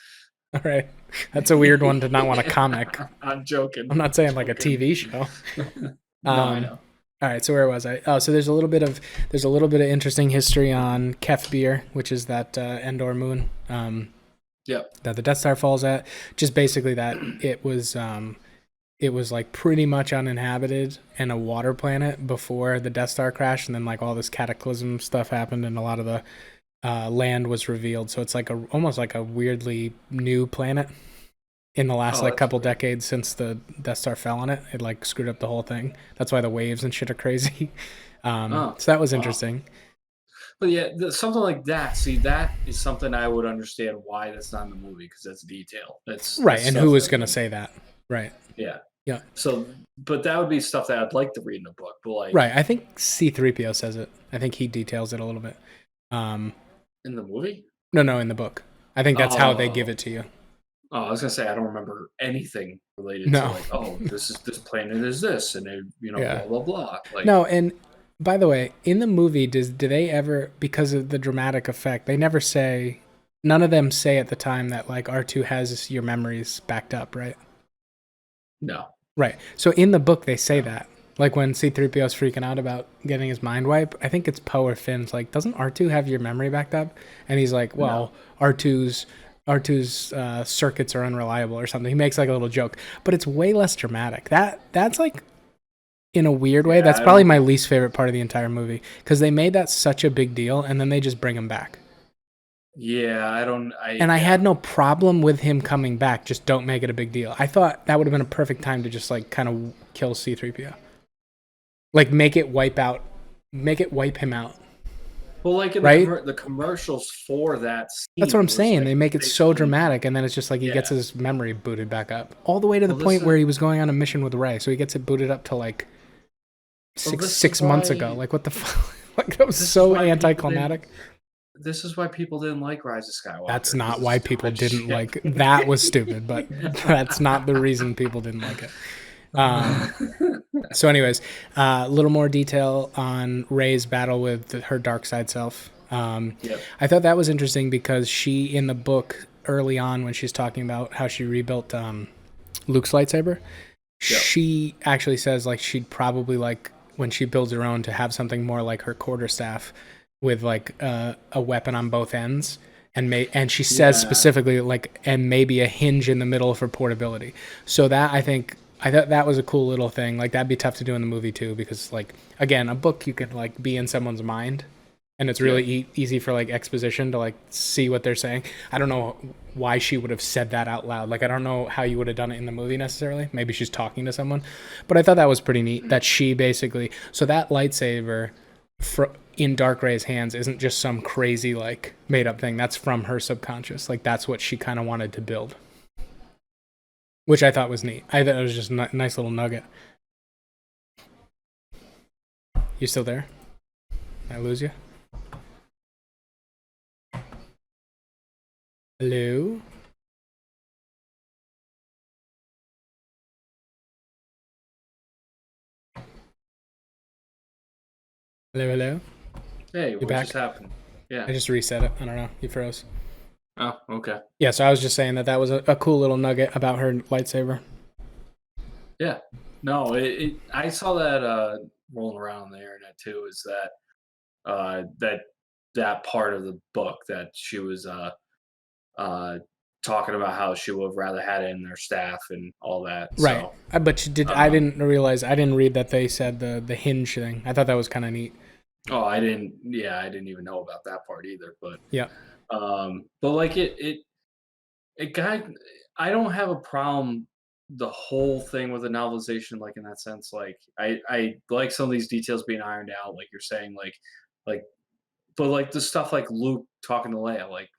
All right, that's a weird one to not want a comic.
I'm joking.
I'm not saying like a TV show.
No, I know.
All right, so where was I? Oh, so there's a little bit of interesting history on Kefbir, which is that Endor moon.
Yep.
That the Death Star falls at. Just basically that it was like pretty much uninhabited and a water planet before the Death Star crashed, and then like all this cataclysm stuff happened, and a lot of the land was revealed. So it's like almost like a weirdly new planet in the last couple decades since the Death Star fell on it. It like screwed up the whole thing. That's why the waves and shit are crazy. So that was interesting.
But yeah, something like that. See, that is something I would understand why that's not in the movie, because that's detail. That's
right. And who was going to say that? Right.
Yeah.
Yeah.
So, but that would be stuff that I'd like to read in a book. But like,
right. I think C-3PO says it. I think he details it a little bit.
In the movie?
No, in the book. I think that's how they give it to you.
Oh, I was gonna say I don't remember anything related to like, this planet is this, and it, blah blah blah. Like,
no, and by the way, in the movie, do they ever, because of the dramatic effect, they never say, none of them say at the time that like R2 has your memories backed up, right?
No.
Right. So in the book, they say that. Like when C-3PO is freaking out about getting his mind wiped, I think it's Poe or Finn's like, doesn't R2 have your memory backed up? And he's like, well, no. R2's circuits are unreliable or something. He makes like a little joke, but it's way less dramatic. That's like, in a weird way, that's probably my least favorite part of the entire movie, because they made that such a big deal and then they just bring him back.
Yeah,
I had no problem with him coming back. Just don't make it a big deal. I thought that would have been a perfect time to just like kind of kill C-3PO. Like make it wipe him out.
Well, like in the commercials for that scene.
That's what I'm saying. They make it so dramatic, and then it's just like he gets his memory booted back up. All the way to the point where he was going on a mission with Rey, so he gets it booted up to like six months ago. Like, what the fuck? Like, that was so anticlimactic.
This is why people didn't like Rise of Skywalker.
That's not why people didn't like it. That was stupid, but that's not the reason people didn't like it. So anyways, a little more detail on Rey's battle with her dark side self. I thought that was interesting because she, in the book early on when she's talking about how she rebuilt Luke's lightsaber, she actually says like she'd probably like when she builds her own to have something more like her quarterstaff with like a weapon on both ends. And she says specifically like, and maybe a hinge in the middle for portability. So that I thought that was a cool little thing. Like that'd be tough to do in the movie too, because like, again, a book you can like be in someone's mind and it's really easy for like exposition to like see what they're saying. I don't know why she would have said that out loud. Like, I don't know how you would have done it in the movie necessarily. Maybe she's talking to someone, but I thought that was pretty neat that she basically, so that lightsaber in Dark Rey's hands isn't just some crazy like made up thing. That's from her subconscious. Like that's what she kind of wanted to build, which I thought was neat. I thought it was just a nice little nugget. You still there? Did I lose you? Hello? Hello?
Hey, what just happened? Yeah.
I just reset it. I don't know. You froze.
Oh, okay.
Yeah, so I was just saying that was a cool little nugget about her lightsaber.
Yeah. No, I saw that rolling around on the internet too, is that that part of the book that she was talking about how she would have rather had it in their staff and all that.
Right.
So,
but she did. I didn't realize. I didn't read that they said the hinge thing. I thought that was kind of neat.
Oh, I didn't. Yeah, I didn't even know about that part either. But
yeah.
But like it got. I don't have a problem the whole thing with the novelization, like in that sense, like I like some of these details being ironed out, like you're saying, like but like the stuff like Luke talking to Leia, like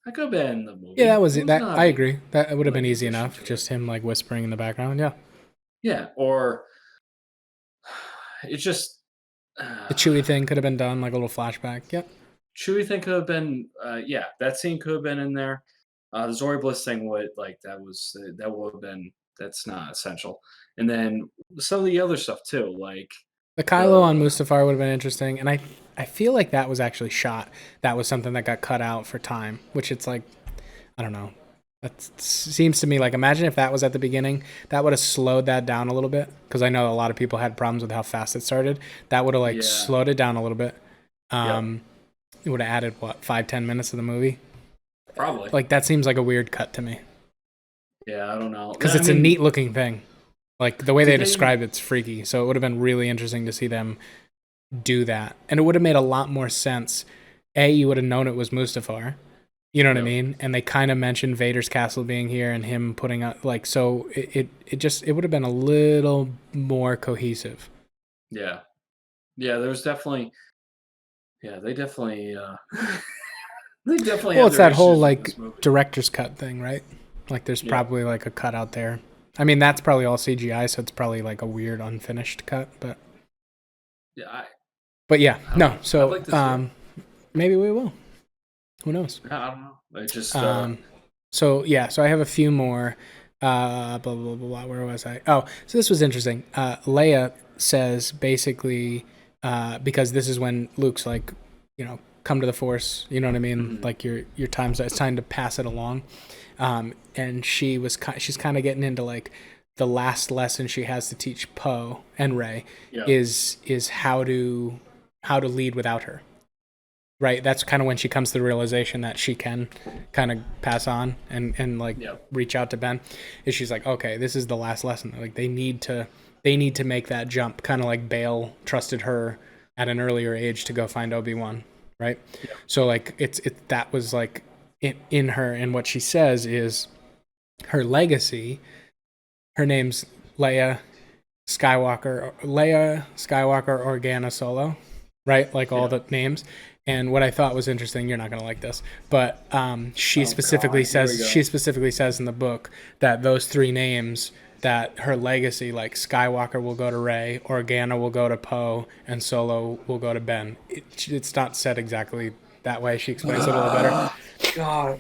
that could have been in the
Yeah, that
movie.
was
There
it.
was
That
not a
I
big
agree. That would have been
like
easy
addition
enough.
to it.
Just him like whispering in the background. Yeah.
Yeah, or it's just
The
uh,
Chewie thing could have been done, like a little flashback. Yep.
Chewie thing could have been, yeah, that scene could have been in there. The Zori Bliss thing would like that would have been that's not essential. And then some of the other stuff too, like
The Kylo on
the
Mustafar would have been interesting, and I feel like that was actually shot. That was something that got cut out for time, which it's like I don't know. That seems to me like imagine if that was at the beginning, that would have slowed that down a little bit because I know a lot of people had problems with how fast it started. That would have like
yeah,
slowed it down a little bit.
yep,
Um, it would have added what 5-10 minutes of the movie.
probably.
Like that seems like a weird cut to me
Yeah, I don't know.
because
I
it's a
mean,
neat looking thing. Like the way they
did they?
describe it's freaky. So it would have been really interesting to see them do that, and it would have made a lot more sense. You would have known it was Mustafar. You know what I
Yep.
mean? And they kind of mentioned Vader's castle being here and him putting up like so it would have been a little more cohesive.
Yeah, yeah. There's definitely, yeah. They definitely, they definitely
Well,
had
it's
their
that whole
issues with
like
this movie.
director's cut thing, right? Like there's
Yeah,
probably like a cut out there. I mean, that's probably all CGI, so it's probably like a weird unfinished cut,
yeah.
but yeah,
I don't
no.
know. I'd
So
like to see it.
maybe we will. Who knows?
Yeah, I don't know. I just,
Um, so yeah, so I have a few more. Blah blah blah blah. Where was I? Oh, so this was interesting. Leia says basically, because this is when Luke's like, come to the Force. You know what I mean?
mhm,
Like your time's it's time to pass it along. And she's kind of getting into like the last lesson she has to teach Poe and Rey
yeah,
is how to lead without her. Right, that's kind of when she comes to the realization that she can kind of pass on and like
yeah,
reach out to Ben. Is she's like, okay, this is the last lesson. Like they need to make that jump, kind of like Bale trusted her at an earlier age to go find Obi-Wan, right?
yeah,
So like that was like in her, and what she says is her legacy. Her name's Leia Skywalker Organa Solo, right? Like all
yeah.
the names. And what I thought was interesting, you're not gonna like this, but she
Oh
specifically
God, here we
says
go.
in the book that those three names, that her legacy, like Skywalker will go to Rey, Organa will go to Poe, and Solo will go to Ben. It's not said exactly that way. She explains it a little better.
God.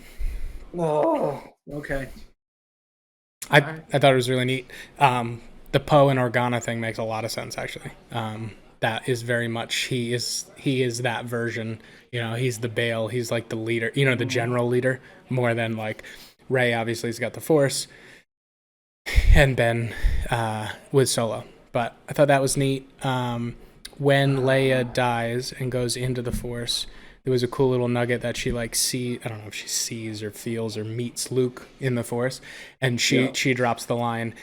Oh. Okay.
I
All right.
I thought it was really neat. The Poe and Organa thing makes a lot of sense actually. That is very much he is that version. He's the Bale. He's like the leader. The general leader more than like Rey. Obviously, he's got the Force, and Ben with Solo. But I thought that was neat. When Leia dies and goes into the Force, there was a cool little nugget that she like I don't know if she sees or feels or meets Luke in the Force, and she
Yeah.
she drops the line,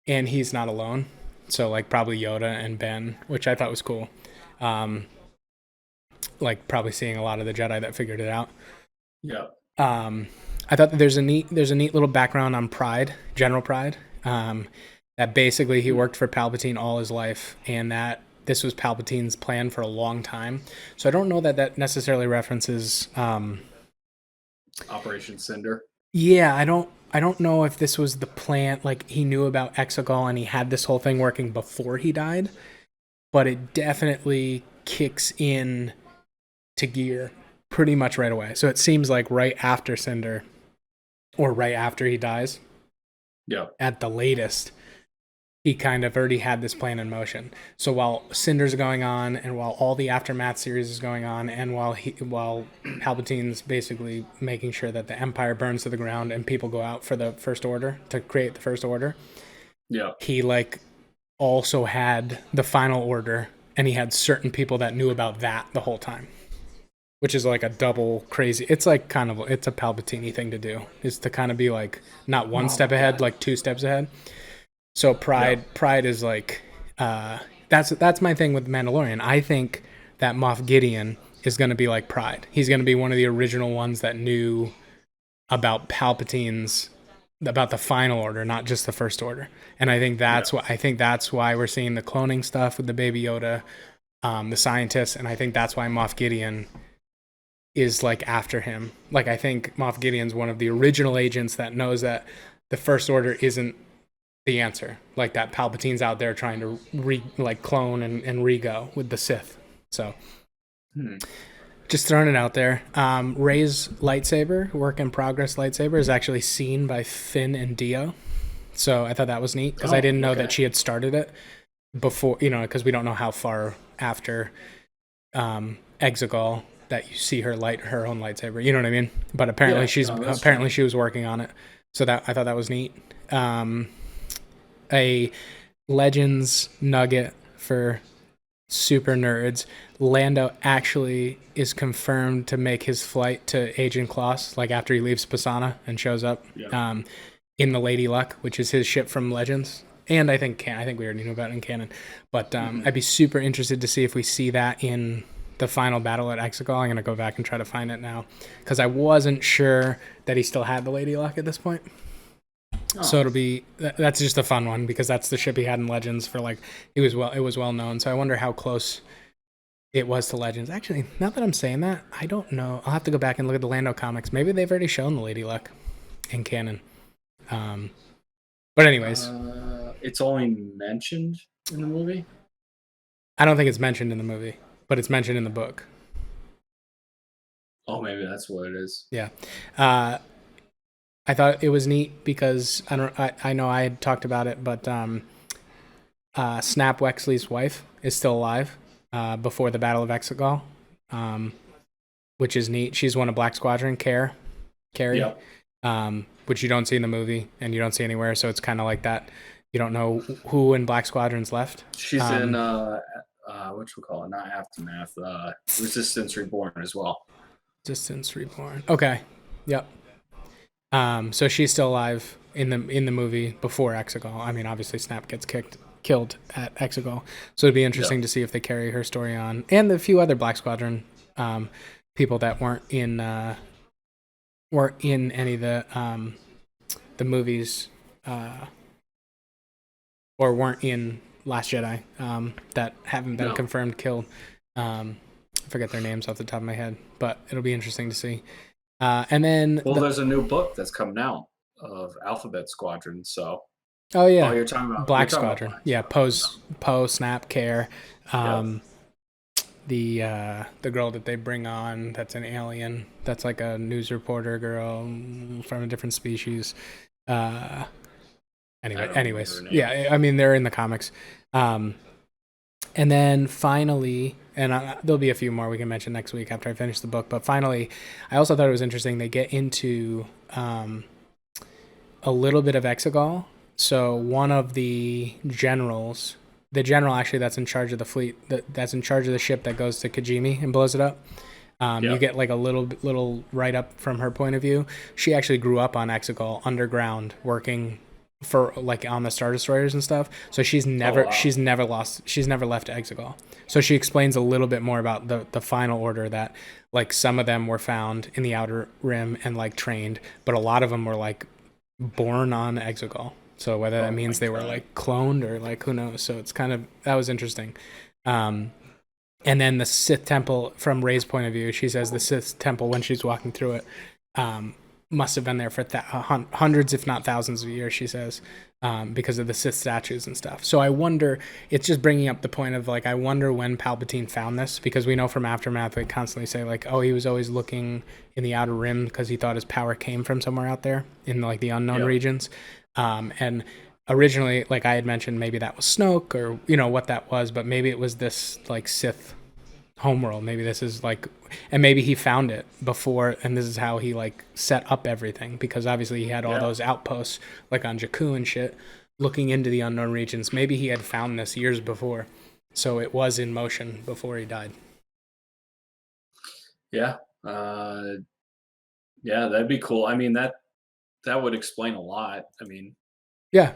and he's not alone. So like probably Yoda and Ben, which I thought was cool. Um, like probably seeing a lot of the Jedi that figured it out.
Yeah.
Um, I thought that there's a neat little background on Pride, General Pride. That basically he worked for Palpatine all his life, and that this was Palpatine's plan for a long time. So I don't know that necessarily references.
Operation Cinder.
Yeah, I don't know if this was the plan. Like he knew about Exegol and he had this whole thing working before he died, but it definitely kicks in to gear pretty much right away. So it seems like right after Cinder, or right after he dies,
Yeah.
at the latest, he kind of already had this plan in motion. So while Cinder's going on, and while all the Aftermath series is going on, and while Palpatine's basically making sure that the Empire burns to the ground and people go out for the First Order to create the First Order,
Yeah.
he like also had the Final Order, and he had certain people that knew about that the whole time. Which is like a double crazy. It's like it's a Palpatine thing to do, is to kind of be like not one step ahead, like two steps ahead. So Pride is like, that's my thing with Mandalorian. I think that Moff Gideon is going to be like Pride. He's going to be one of the original ones that knew about Palpatine's about the final order, not just the first order. And I think that's why we're seeing the cloning stuff with the Baby Yoda, the scientists, and I think that's why Moff Gideon is like after him. Like I think Moff Gideon's one of the original agents that knows that the first order isn't the answer. Like that Palpatine's out there trying to clone and re-go with the Sith. So just throwing it out there. Rey's lightsaber, work in progress lightsaber, is actually seen by Finn and Dio. So I thought that was neat because I didn't know that she had started it before, because we don't know how far after Exegol that you see her light her own lightsaber. You know what I mean? But apparently she was working on it. So that I thought that was neat. A Legends nugget for super nerds. Lando actually is confirmed to make his flight to Agent Kloss, like after he leaves Pisana and shows up in the Lady Luck, which is his ship from Legends. And I think we already knew about it in canon. But I'd be super interested to see if we see that in the final battle at Exegol. I'm going to go back and try to find it now because I wasn't sure that he still had the Lady Luck at this point. So that's just a fun one because that's the ship he had in Legends for it was well known. So I wonder how close it was to Legends. Actually, now that I'm saying that, I don't know. I'll have to go back and look at the Lando comics. Maybe they've already shown the Lady Luck in canon. But anyways,
it's only mentioned in the movie.
I don't think it's mentioned in the movie, but it's mentioned in the book.
Oh, maybe that's what it is.
Yeah. I thought it was neat because I know I had talked about it, but Snap Wexley's wife is still alive before the Battle of Exegol, which is neat. She's one of Black Squadron, Carrie, which you don't see in the movie and you don't see anywhere. So it's kind of like that. You don't know who in Black Squadron's left.
She's in whatchamacallit, not Aftermath, Resistance Reborn as well.
Resistance Reborn. Okay. Yep. So she's still alive in the movie before Exegol. I mean, obviously Snap gets killed at Exegol. So it'd be interesting to see if they carry her story on, and the few other Black Squadron people that weren't in any of the movies or weren't in Last Jedi that haven't been confirmed killed. I forget their names off the top of my head, but it'll be interesting to see. And then
there's a new book that's coming out of Alphabet Squadron. So
you're
talking about
Black Squadron. Poe, Snap, Care, the girl that they bring on that's an alien, that's like a news reporter girl from a different species. Anyways, yeah, I mean they're in the comics. And then finally, and there'll be a few more we can mention next week after I finish the book, but finally, I also thought it was interesting they get into a little bit of Exegol. So one of the generals, the general actually that's in charge of the fleet, that's in charge of the ship that goes to Kijimi and blows it up, you get like a little write-up from her point of view. She actually grew up on Exegol underground working for on the Star Destroyers and stuff. So she's never left Exegol. So she explains a little bit more about the final order, that some of them were found in the Outer Rim and trained, but a lot of them were born on Exegol. So whether that means they were cloned or who knows. So it's that was interesting. And then the Sith Temple, from Rey's point of view, she says the Sith Temple, when she's walking through it, must have been there for hundreds, if not thousands of years, she says, because of the Sith statues and stuff. So I wonder, it's just bringing up the point of I wonder when Palpatine found this, because we know from Aftermath they constantly say he was always looking in the Outer Rim because he thought his power came from somewhere out there in the unknown regions. And originally, I had mentioned, maybe that was Snoke or what that was, but maybe it was this Sith homeworld. Maybe this is and maybe he found it before, and this is how he set up everything, because obviously he had all those outposts on Jakku and shit looking into the unknown regions. Maybe he had found this years before, so it was in motion before he died.
That'd be cool. I mean, that would explain a lot. I mean,
I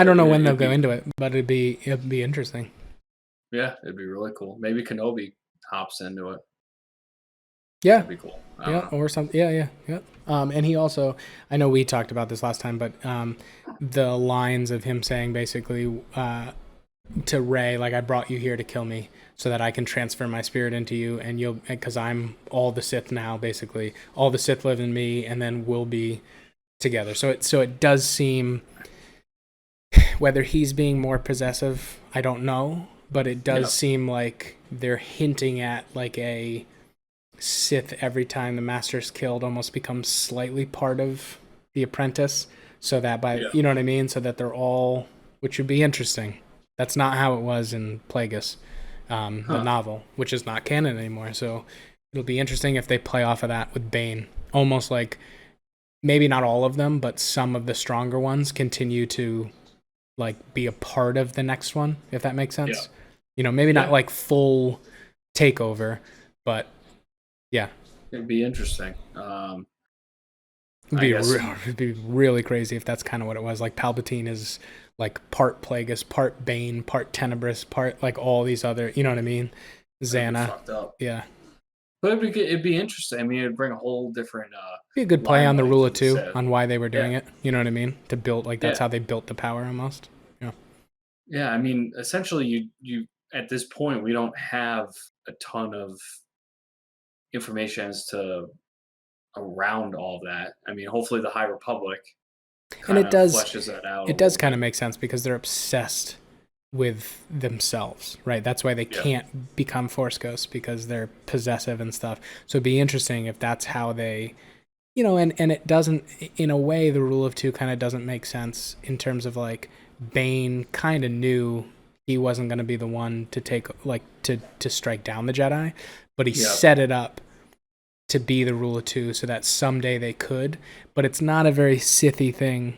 don't know when they'll go into it, but it'd be interesting.
Yeah, it'd be really cool. Maybe Kenobi hops into it.
Yeah,
that'd be cool. I don't
Yeah,
know.
or something. Yeah. And he also, I know we talked about this last time, but the lines of him saying basically to Rey, like, I brought you here to kill me so that I can transfer my spirit into you, and you'll, because I'm all the Sith now, basically. All the Sith live in me, and then we'll be together. So it does seem, whether he's being more possessive, I don't know, but it does seem like they're hinting at like a Sith every time the master's killed almost becomes slightly part of the apprentice, so that you know what I mean, so that they're all, which would be interesting. That's not how it was in Plagueis, the novel, which is not canon anymore. So it'll be interesting if they play off of that with Bane, almost like maybe not all of them, but some of the stronger ones continue to like be a part of the next one, if that makes sense. You know, maybe not like full takeover, but yeah,
it'd be interesting.
It'd be really crazy if that's kind of what it was. Like Palpatine is like part Plagueis, part Bane, part Tenebris, part like all these other, you know what I mean? Xana.
Fucked up.
Yeah.
But it'd be interesting. I mean, it'd bring a whole different.
Be a good play on the rule of two,
Sith.
on why they were doing it. You know what I mean? To build, like, that's how they built the power almost. Yeah.
Yeah, I mean, essentially, you at this point, we don't have a ton of information as to around all that. I mean, hopefully, the High Republic
And it does
fleshes that out.
It does kind of make sense because they're obsessed with themselves, right? That's why they can't become Force ghosts, because they're possessive and stuff. So it'd be interesting if that's how they, you know, and it doesn't, in a way, the rule of two kind of doesn't make sense in terms of like Bane kind of knew he wasn't going to be the one to take, like, to strike down the Jedi, but he set it up to be the rule of two so that someday they could. But it's not a very Sithy thing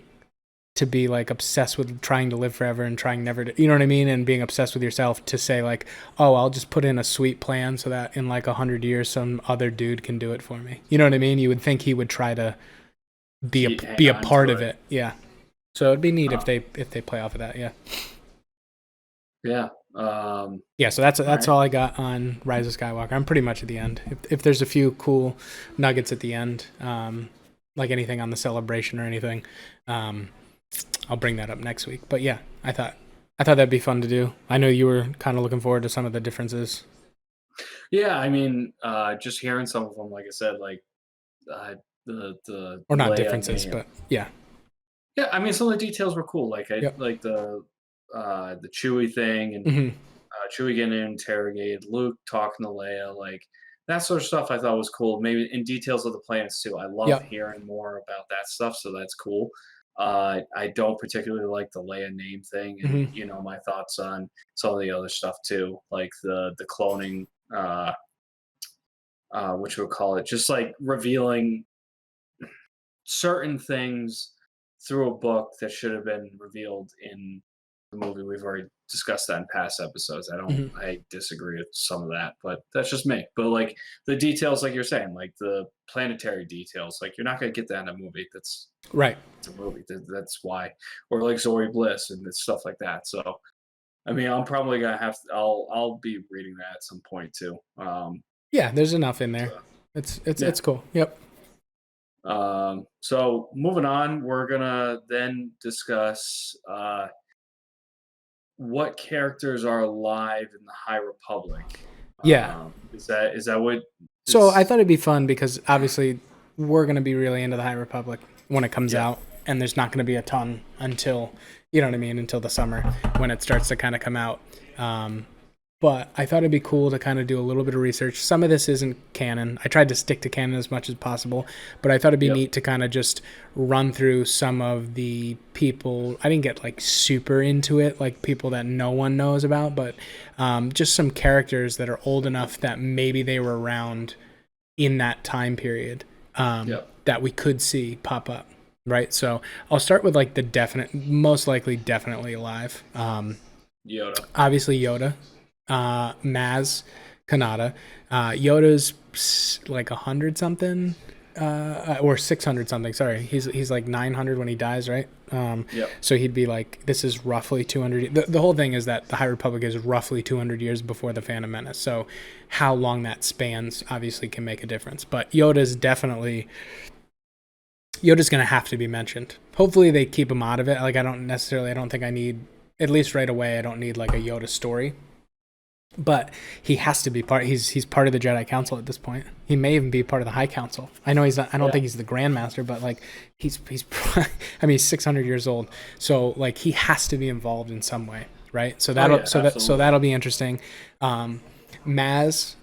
to be like obsessed with trying to live forever and trying never to, you know what I mean, and being obsessed with yourself, to say like, oh, I'll just put in a sweet plan so that in like 100 years some other dude can do it for me. You know what I mean? You would think he would try to be a part of it. Yeah. So it'd be neat if they play off of that. Yeah.
Yeah.
Yeah. So that's all I got on Rise of Skywalker. I'm pretty much at the end. If there's a few cool nuggets at the end, like anything on the celebration or anything, I'll bring that up next week. But yeah, I thought that'd be fun to do. I know you were kind of looking forward to some of the differences.
Yeah, I mean, just hearing some of them, like I said, like the
or not
Leia
differences,
name.
but yeah.
Yeah, I mean, some of the details were cool. Like like the Chewie thing, and Chewie getting interrogated, Luke talking to Leia, like that sort of stuff. I thought was cool. Maybe in details of the planets too. I love hearing more about that stuff, so that's cool. I don't particularly like the Leia name thing, and you know my thoughts on some of the other stuff too, like the cloning, which we'll call it, just like revealing certain things through a book that should have been revealed in the movie. We've already discussed that in past episodes. I disagree with some of that, but that's just me. But like the details, like you're saying, like the planetary details, like you're not going to get that in a movie. That's
right.
It's a movie. That's why. Or like Zori Bliss and stuff like that. So, I mean, I'm probably gonna have to. I'll be reading that at some point too.
Yeah, there's enough in there. It's cool. Yep.
So moving on, we're gonna then discuss what characters are alive in the High Republic.
Yeah.
Is that what?
So I thought it'd be fun because obviously we're gonna be really into the High Republic when it comes out, and there's not gonna be a ton until, you know what I mean, until the summer when it starts to kind of come out. But I thought it'd be cool to kind of do a little bit of research. Some of this isn't canon. I tried to stick to canon as much as possible, but I thought it'd be neat to kind of just run through some of the people. I didn't get like super into it, like people that no one knows about, but just some characters that are old enough that maybe they were around in that time period that we could see pop up. Right. So I'll start with like the most likely definitely alive.
Yoda.
Obviously Yoda. Maz Kanata. Yoda's like 100 something. or 600 something. Sorry, he's like 900 when he dies, right?
Yep.
So he'd be like, this is roughly 200. The whole thing is that the High Republic is roughly 200 years before the Phantom Menace. So how long that spans obviously can make a difference. But Yoda's going to have to be mentioned. Hopefully they keep him out of it. Like I don't think I need, at least right away, I don't need like a Yoda story. But he has to be part. He's part of the Jedi Council at this point. He may even be part of the High Council. I know he's not. I don't think he's the Grand Master, but like he's. I mean, he's 600 years old, so like he has to be involved in some way, right? So that'll be interesting. Maz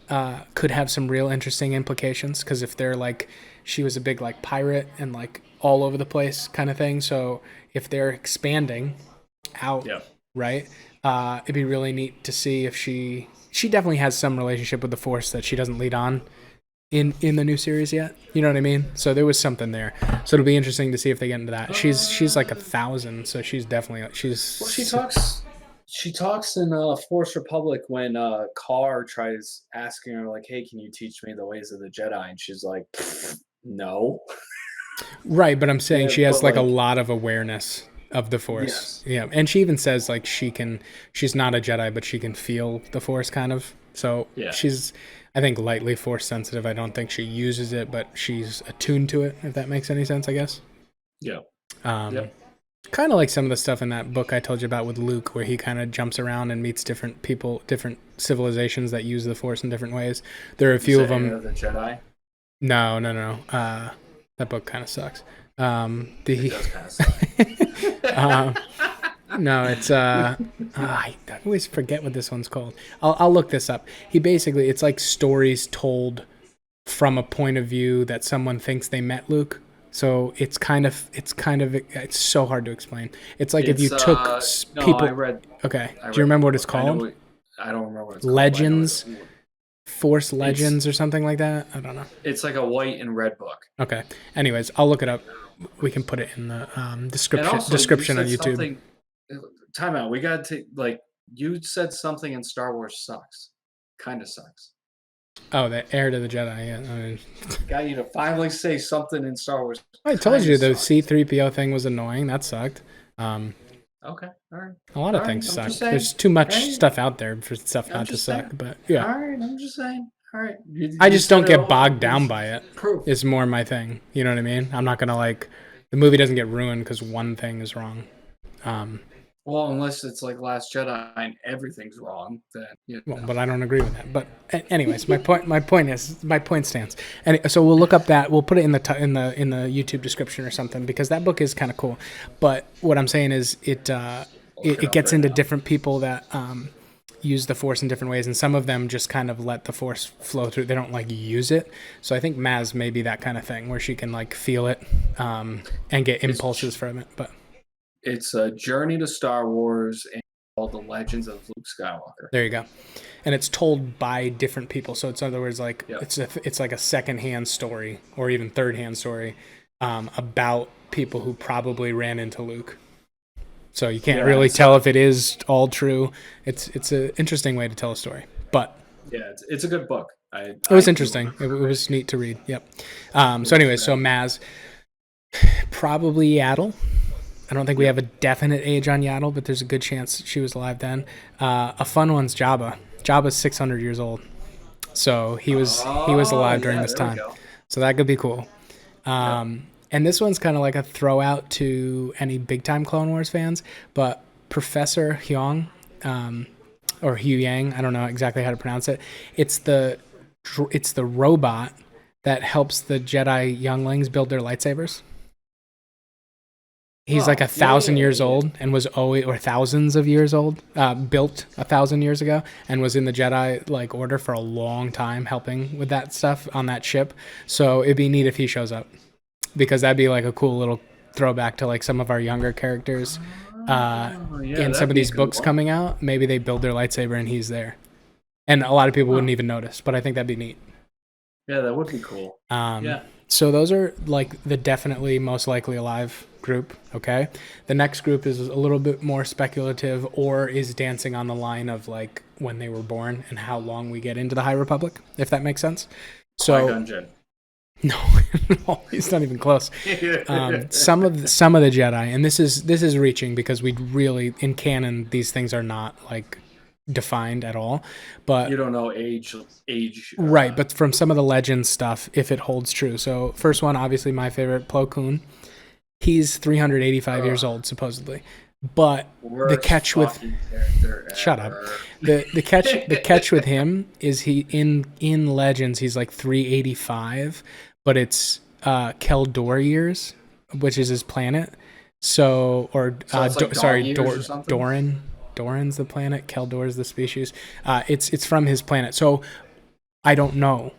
could have some real interesting implications because if they're like, she was a big like pirate and like all over the place kind of thing. So if they're expanding out, right? It'd be really neat to see if she definitely has some relationship with the Force that she doesn't lead on in the new series yet. You know what I mean? So there was something there. So it'll be interesting to see if they get into that. She's like 1,000, so she's definitely
she talks in Force Republic when Carr tries asking her like, "Hey, can you teach me the ways of the Jedi?" And she's like, "No."
Right, but I'm saying she has like a lot of awareness of the Force. Yeah. And she even says like she's not a Jedi, but she can feel the Force kind of. So she's, I think, lightly Force sensitive. I don't think she uses it, but she's attuned to it, if that makes any sense, I guess.
Yeah.
Kind of like some of the stuff in that book I told you about with Luke, where he kind of jumps around and meets different people, different civilizations that use the Force in different ways. There are a few of them.
The Jedi?
No. That book kind of sucks.
It does kind of suck.
No, it's I always forget what this one's called. I'll look this up. It's like stories told from a point of view that someone thinks they met Luke. So it's so hard to explain. It's like if you took people. Okay. Do you remember what it's called?
I don't remember what it's
Legends.
called.
Force Legends or something like that. I don't know.
It's like a white and red book.
Okay. Anyways, I'll look it up. We can put it in the description on YouTube.
Time out. We got to like you said something in Star Wars sucks. Kind of sucks.
Oh, the Heir to the Jedi. Yeah. I mean,
got you to finally say something in Star Wars.
I told you the C-3PO thing was annoying. That sucked.
Okay. All right.
A lot of things suck. There's too much stuff out there for stuff not to suck. But yeah.
All right. I'm just saying. All right.
I just don't get bogged down by it. It's more my thing. You know what I mean? I'm not gonna the movie doesn't get ruined because one thing is wrong.
Well, unless it's like Last Jedi and everything's wrong, then
Well, but I don't agree with that. But anyways, my point stands. And so we'll look up that. We'll put it in the YouTube description or something because that book is kind of cool. But what I'm saying is it gets into different people that use the Force in different ways, and some of them just kind of let the Force flow through. They don't use it. So I think Maz may be that kind of thing where she can feel it and get impulses from it. But
it's a journey to Star Wars and called The Legends of Luke Skywalker.
There you go. And it's told by different people. So it's in other words it's like a secondhand story or even third-hand story about people who probably ran into Luke. So you can't really tell if it is all true. It's an interesting way to tell a story. But
yeah, it's a good book.
It was interesting. It was neat to read. Yep. So anyways, so Maz, probably Yaddle. I don't think we have a definite age on Yaddle, but there's a good chance she was alive then. A fun one's Jabba. Jabba's 600 years old, so he was alive during this time. So that could be cool. And this one's kind of like a throw out to any big time Clone Wars fans, but Professor Hyung, or Hu Yang, I don't know exactly how to pronounce it. It's the robot that helps the Jedi younglings build their lightsabers. He's 1,000 years old and was always, or thousands of years old, built 1,000 years ago and was in the Jedi order for a long time helping with that stuff on that ship. So it'd be neat if he shows up because that'd be a cool little throwback to some of our younger characters in some of these books coming out. Maybe they build their lightsaber and he's there. And a lot of people wouldn't even notice, but I think that'd be neat.
Yeah, that would be cool.
So those are the definitely most likely alive group, okay? The next group is a little bit more speculative or is dancing on the line of when they were born and how long we get into the High Republic, if that makes sense. So
Qui-Gon Jinn.
No, no, he's not even close. Some of the Jedi, and this is reaching because we really in canon these things are not like defined at all. But
you don't know age.
Right, but from some of the legend stuff, if it holds true. So first one, obviously my favorite, Plo Koon. He's 385 years old supposedly. But the catch with shut up. The catch with him is he in Legends he's like 385, but it's Keldor years, which is his planet. So Doran. Doran's the planet. Keldor's the species. It's from his planet. So I don't know.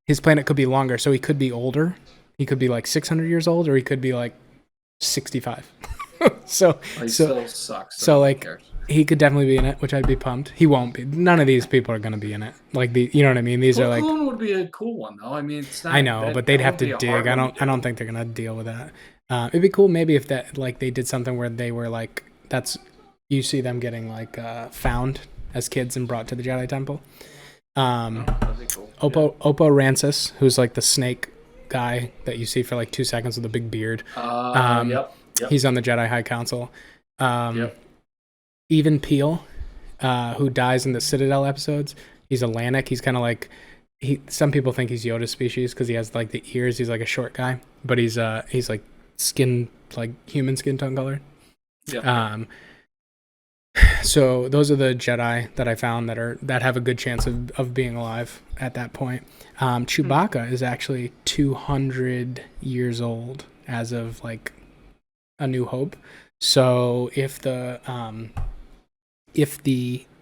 His planet could be longer, so he could be older. He could be like 600 years old, or he could be like 65. so
still sucks.
So like he could definitely be in it, which I'd be pumped. He won't be. None of these people are going to be in it. Like you know what I mean? These are like
would be a cool one though. I mean, it's not.
I know, but they'd have to dig. I don't think they're going to deal with that. It'd be cool maybe if that like they did something where they were like you see them getting like found as kids and brought to the Jedi Temple.
That'd be cool.
Oppo Rancis, who's like the snake guy that you see for like 2 seconds with a big beard.
Yep.
He's on the Jedi High Council. Even Peel, who dies in the Citadel episodes. He's a Lannic. He's kind of like some people think he's Yoda's species because he has like the ears. He's like a short guy, but he's like skin, like human skin tone color.
Yeah.
So those are the Jedi that I found that have a good chance of being alive at that point. Chewbacca is actually 200 years old as of like A New Hope. So if the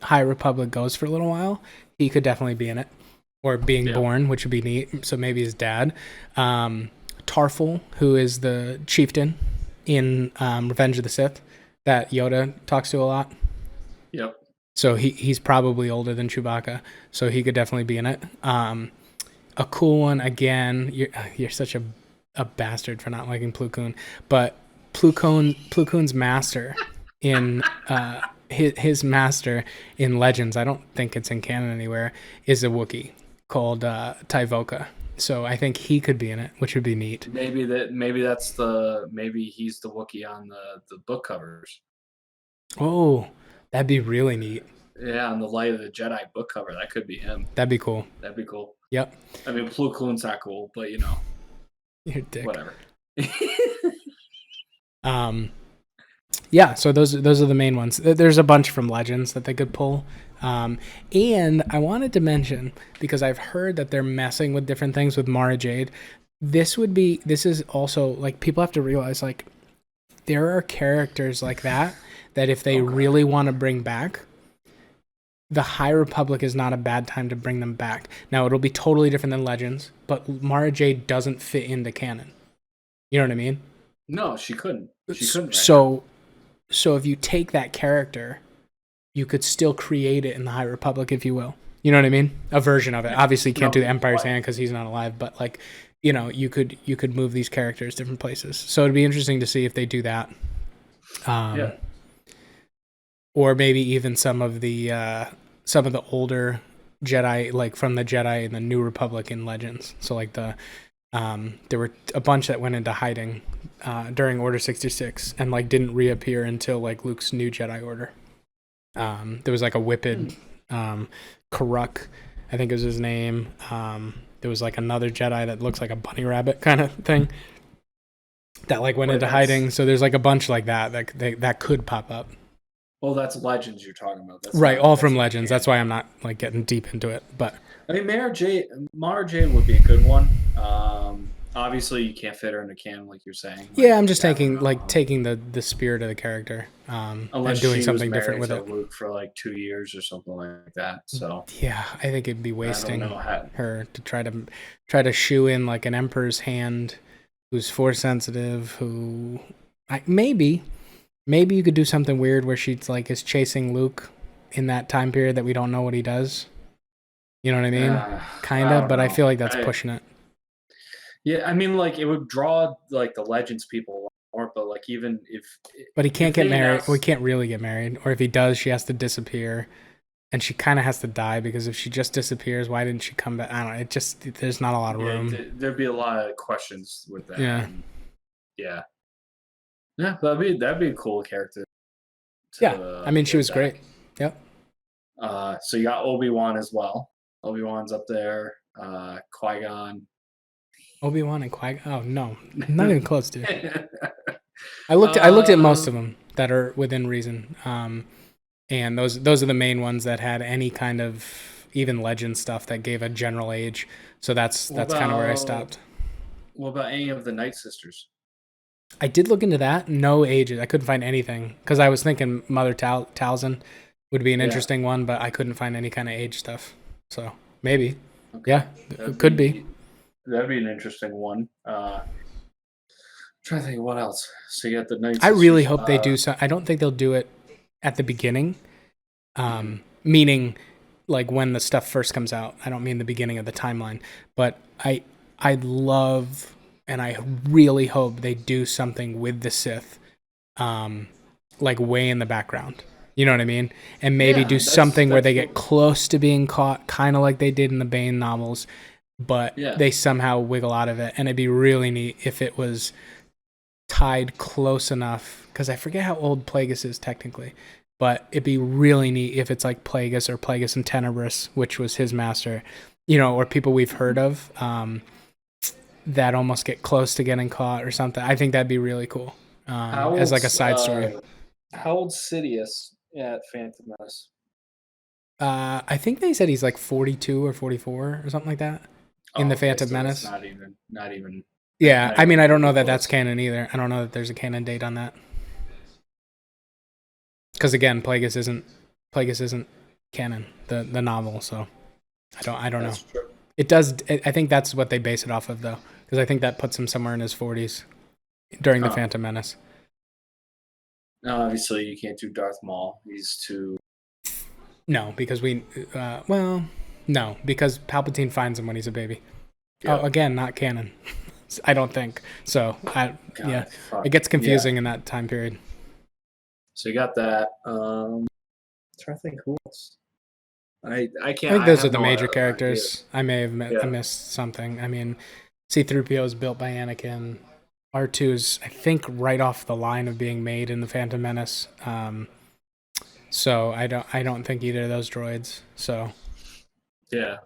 High Republic goes for a little while, he could definitely be in it, or being born, which would be neat. So maybe his dad, Tarful, who is the chieftain in Revenge of the Sith that Yoda talks to a lot.
Yep.
So he's probably older than Chewbacca, so he could definitely be in it. A cool one again. You're such a bastard for not liking Plo Koon, but Plo Koon's master in his master in Legends, I don't think it's in canon anywhere, is a Wookiee called Tyvoka. So I think he could be in it, which would be neat.
Maybe he's the Wookiee on the book covers.
Oh, that'd be really neat.
Yeah, on the Light of the Jedi book cover, that could be him.
That'd be cool. Yep.
I mean, Plo Koon's not cool, but you know,
you're a dick.
Whatever.
Yeah. So those are the main ones. There's a bunch from Legends that they could pull. And I wanted to mention, because I've heard that they're messing with different things with Mara Jade. This is also like, people have to realize like there are characters like that if they really want to bring back, the High Republic is not a bad time to bring them back. Now it'll be totally different than Legends, but Mara Jade doesn't fit into canon. You know what I mean?
No, she couldn't.
So if you take that character, you could still create it in the High Republic, if you will. You know what I mean? A version of it. Obviously, you can't do the Empire's Hand because he's not alive, but like, you know, you could move these characters different places. So it'd be interesting to see if they do that. Or maybe even some of the older Jedi, like from the Jedi in the New Republic in Legends. So like there were a bunch that went into hiding during Order 66 and like didn't reappear until like Luke's new Jedi Order. There was like a Whipped Karuk, I think is his name. There was like another Jedi that looks like a bunny rabbit kind of thing that like went into hiding. So there's like a bunch like that could pop up.
Well, that's Legends you're talking about.
Right, all from Legends. That's why I'm not like getting deep into it. But
I mean, Mara Jade would be a good one. Obviously, you can't fit her into canon, like you're saying.
Yeah, I'm just taking the spirit of the character, and doing something different with it.
Luke for like 2 years or something like that. So
yeah, I think it'd be wasting her to try to shoe in like an Emperor's Hand, who's Force sensitive. Maybe you could do something weird where she's like is chasing Luke in that time period that we don't know what he does. You know what I mean? Kind of, but I feel like that's pushing it.
Yeah, I mean, like it would draw like the Legends people more, but like even if.
But he can't get married. We can't really get married, or if he does, she has to disappear. and she kind of has to die because if she just disappears, why didn't she come back? I don't know. It just there's not a lot of room.
There'd be a lot of questions with that.
Yeah.
Yeah. Yeah, that'd be a cool character.
Yeah, I mean, she was great. Yep.
So you got Obi-Wan as well. Obi-Wan's up there. Qui-Gon.
Obi-Wan and Qui-Gon. Oh no, not even close, dude. I looked at most of them that are within reason, and those are the main ones that had any kind of even legend stuff that gave a general age. So that's kind of where I stopped.
What about any of the Night Sisters?
I did look into that. No ages. I couldn't find anything because I was thinking Mother Talzin would be an interesting one, but I couldn't find any kind of age stuff. So maybe, yeah, it could be.
That'd be an interesting one. I'm trying to think of what else. So you got the Night Sisters.
I really hope they do so. I don't think they'll do it at the beginning, meaning like when the stuff first comes out. I don't mean the beginning of the timeline, but I'd love and I really hope they do something with the Sith, like way in the background. You know what I mean? And maybe do something where they get close to being caught, kind of like they did in the Bane novels, but they somehow wiggle out of it. And it'd be really neat if it was tied close enough, because I forget how old Plagueis is technically, but it'd be really neat if it's like Plagueis or Plagueis and Tenebris, which was his master, you know, or people we've heard of, that almost get close to getting caught or something. I think that'd be really cool, as like a side story.
How old's Sidious at Phantom Menace?
I think they said he's like 42 or 44 or something like that in the Phantom Menace.
Not even.
Yeah, I mean, I don't know that that's canon either. I don't know that there's a canon date on that. Because again, Plagueis isn't canon, the novel. So I don't know. True. It does. I think that's what they base it off of, though, because I think that puts him somewhere in his 40s during the Phantom Menace.
No, obviously you can't do Darth Maul. He's too.
No, because no, because Palpatine finds him when he's a baby. Yep. Oh, again, not canon. I don't think so. It gets confusing in that time period.
So you got that. I'm trying to think who else. I can't.
I think those are the major characters. I may have missed something. I mean, C-3PO is built by Anakin. R2 is, I think, right off the line of being made in the Phantom Menace. So I don't think either of those droids. So
yeah,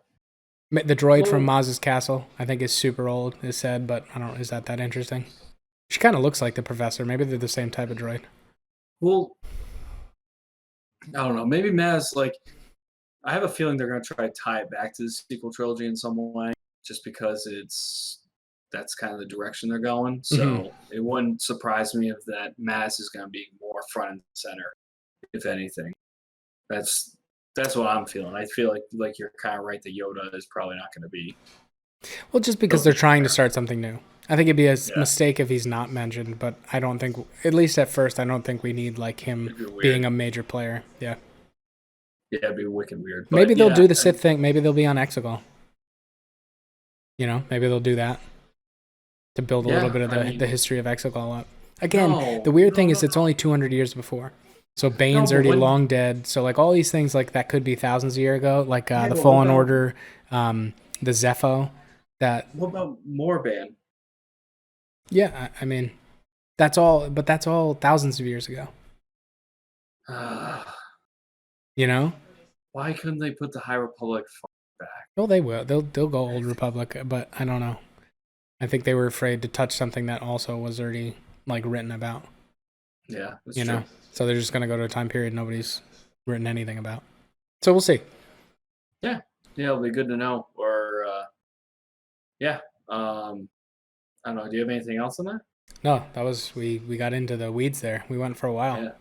the droid from Maz's castle, I think, is super old. Is said, but I don't. Is that interesting? She kind of looks like the professor. Maybe they're the same type of droid. Well,
I don't know. Maybe Maz, like, I have a feeling they're going to try to tie it back to the sequel trilogy in some way, just because that's kind of the direction they're going. So it wouldn't surprise me if that Maz is going to be more front and center, if anything. That's what I'm feeling. I feel like you're kind of right that Yoda is probably not going to be.
Well, just because they're trying to start something new. I think it'd be a mistake if he's not mentioned, but I don't think, at least at first, I don't think we need like him being a major player. Yeah.
Yeah, it'd be wicked weird.
Maybe they'll do the Sith thing. Maybe they'll be on Exegol. You know, maybe they'll do that to build a little bit of the history of Exegol up. Again, the weird thing is it's only 200 years before. So Bane's already long dead. So like all these things like that could be thousands of years ago, like the Fallen Order, the Zepho.
What about Morban?
Yeah, I mean, that's all thousands of years ago. You know?
Why couldn't they put the High Republic back?
Well, they will. They'll go Old Republic, but I don't know. I think they were afraid to touch something that also was already like written about.
Yeah, that's
true.
Know?
So they're just going to go to a time period nobody's written anything about. So we'll see.
Yeah, it'll be good to know. Or I don't know. Do you have anything else on that?
No, that was we got into the weeds there. We went for a while.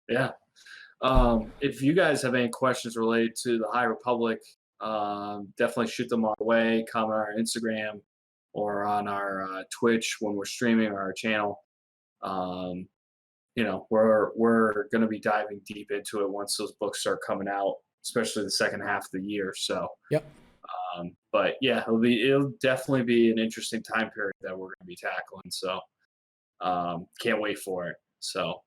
Yeah. If you guys have any questions related to the High Republic, definitely shoot them our way. Comment on our Instagram or on our Twitch when we're streaming or our channel. We're going to be diving deep into it once those books start coming out, especially the second half of the year. So,
yep.
But yeah, it'll definitely be an interesting time period that we're going to be tackling. So, can't wait for it. So,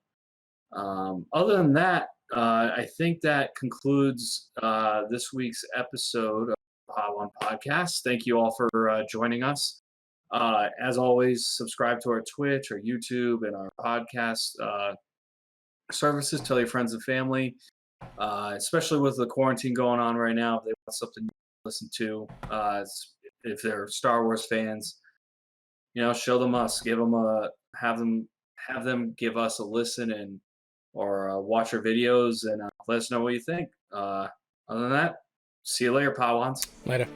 other than that, I think that concludes this week's episode of Podawan Podcast. Thank you all for joining us. As always, subscribe to our Twitch, our YouTube, and our podcast services. Tell your friends and family, especially with the quarantine going on right now. If they want something to listen to, if they're Star Wars fans, show them us. Give them have them give us a listen or watch our videos and let us know what you think. Other than that, see you later, Padawans.
Later.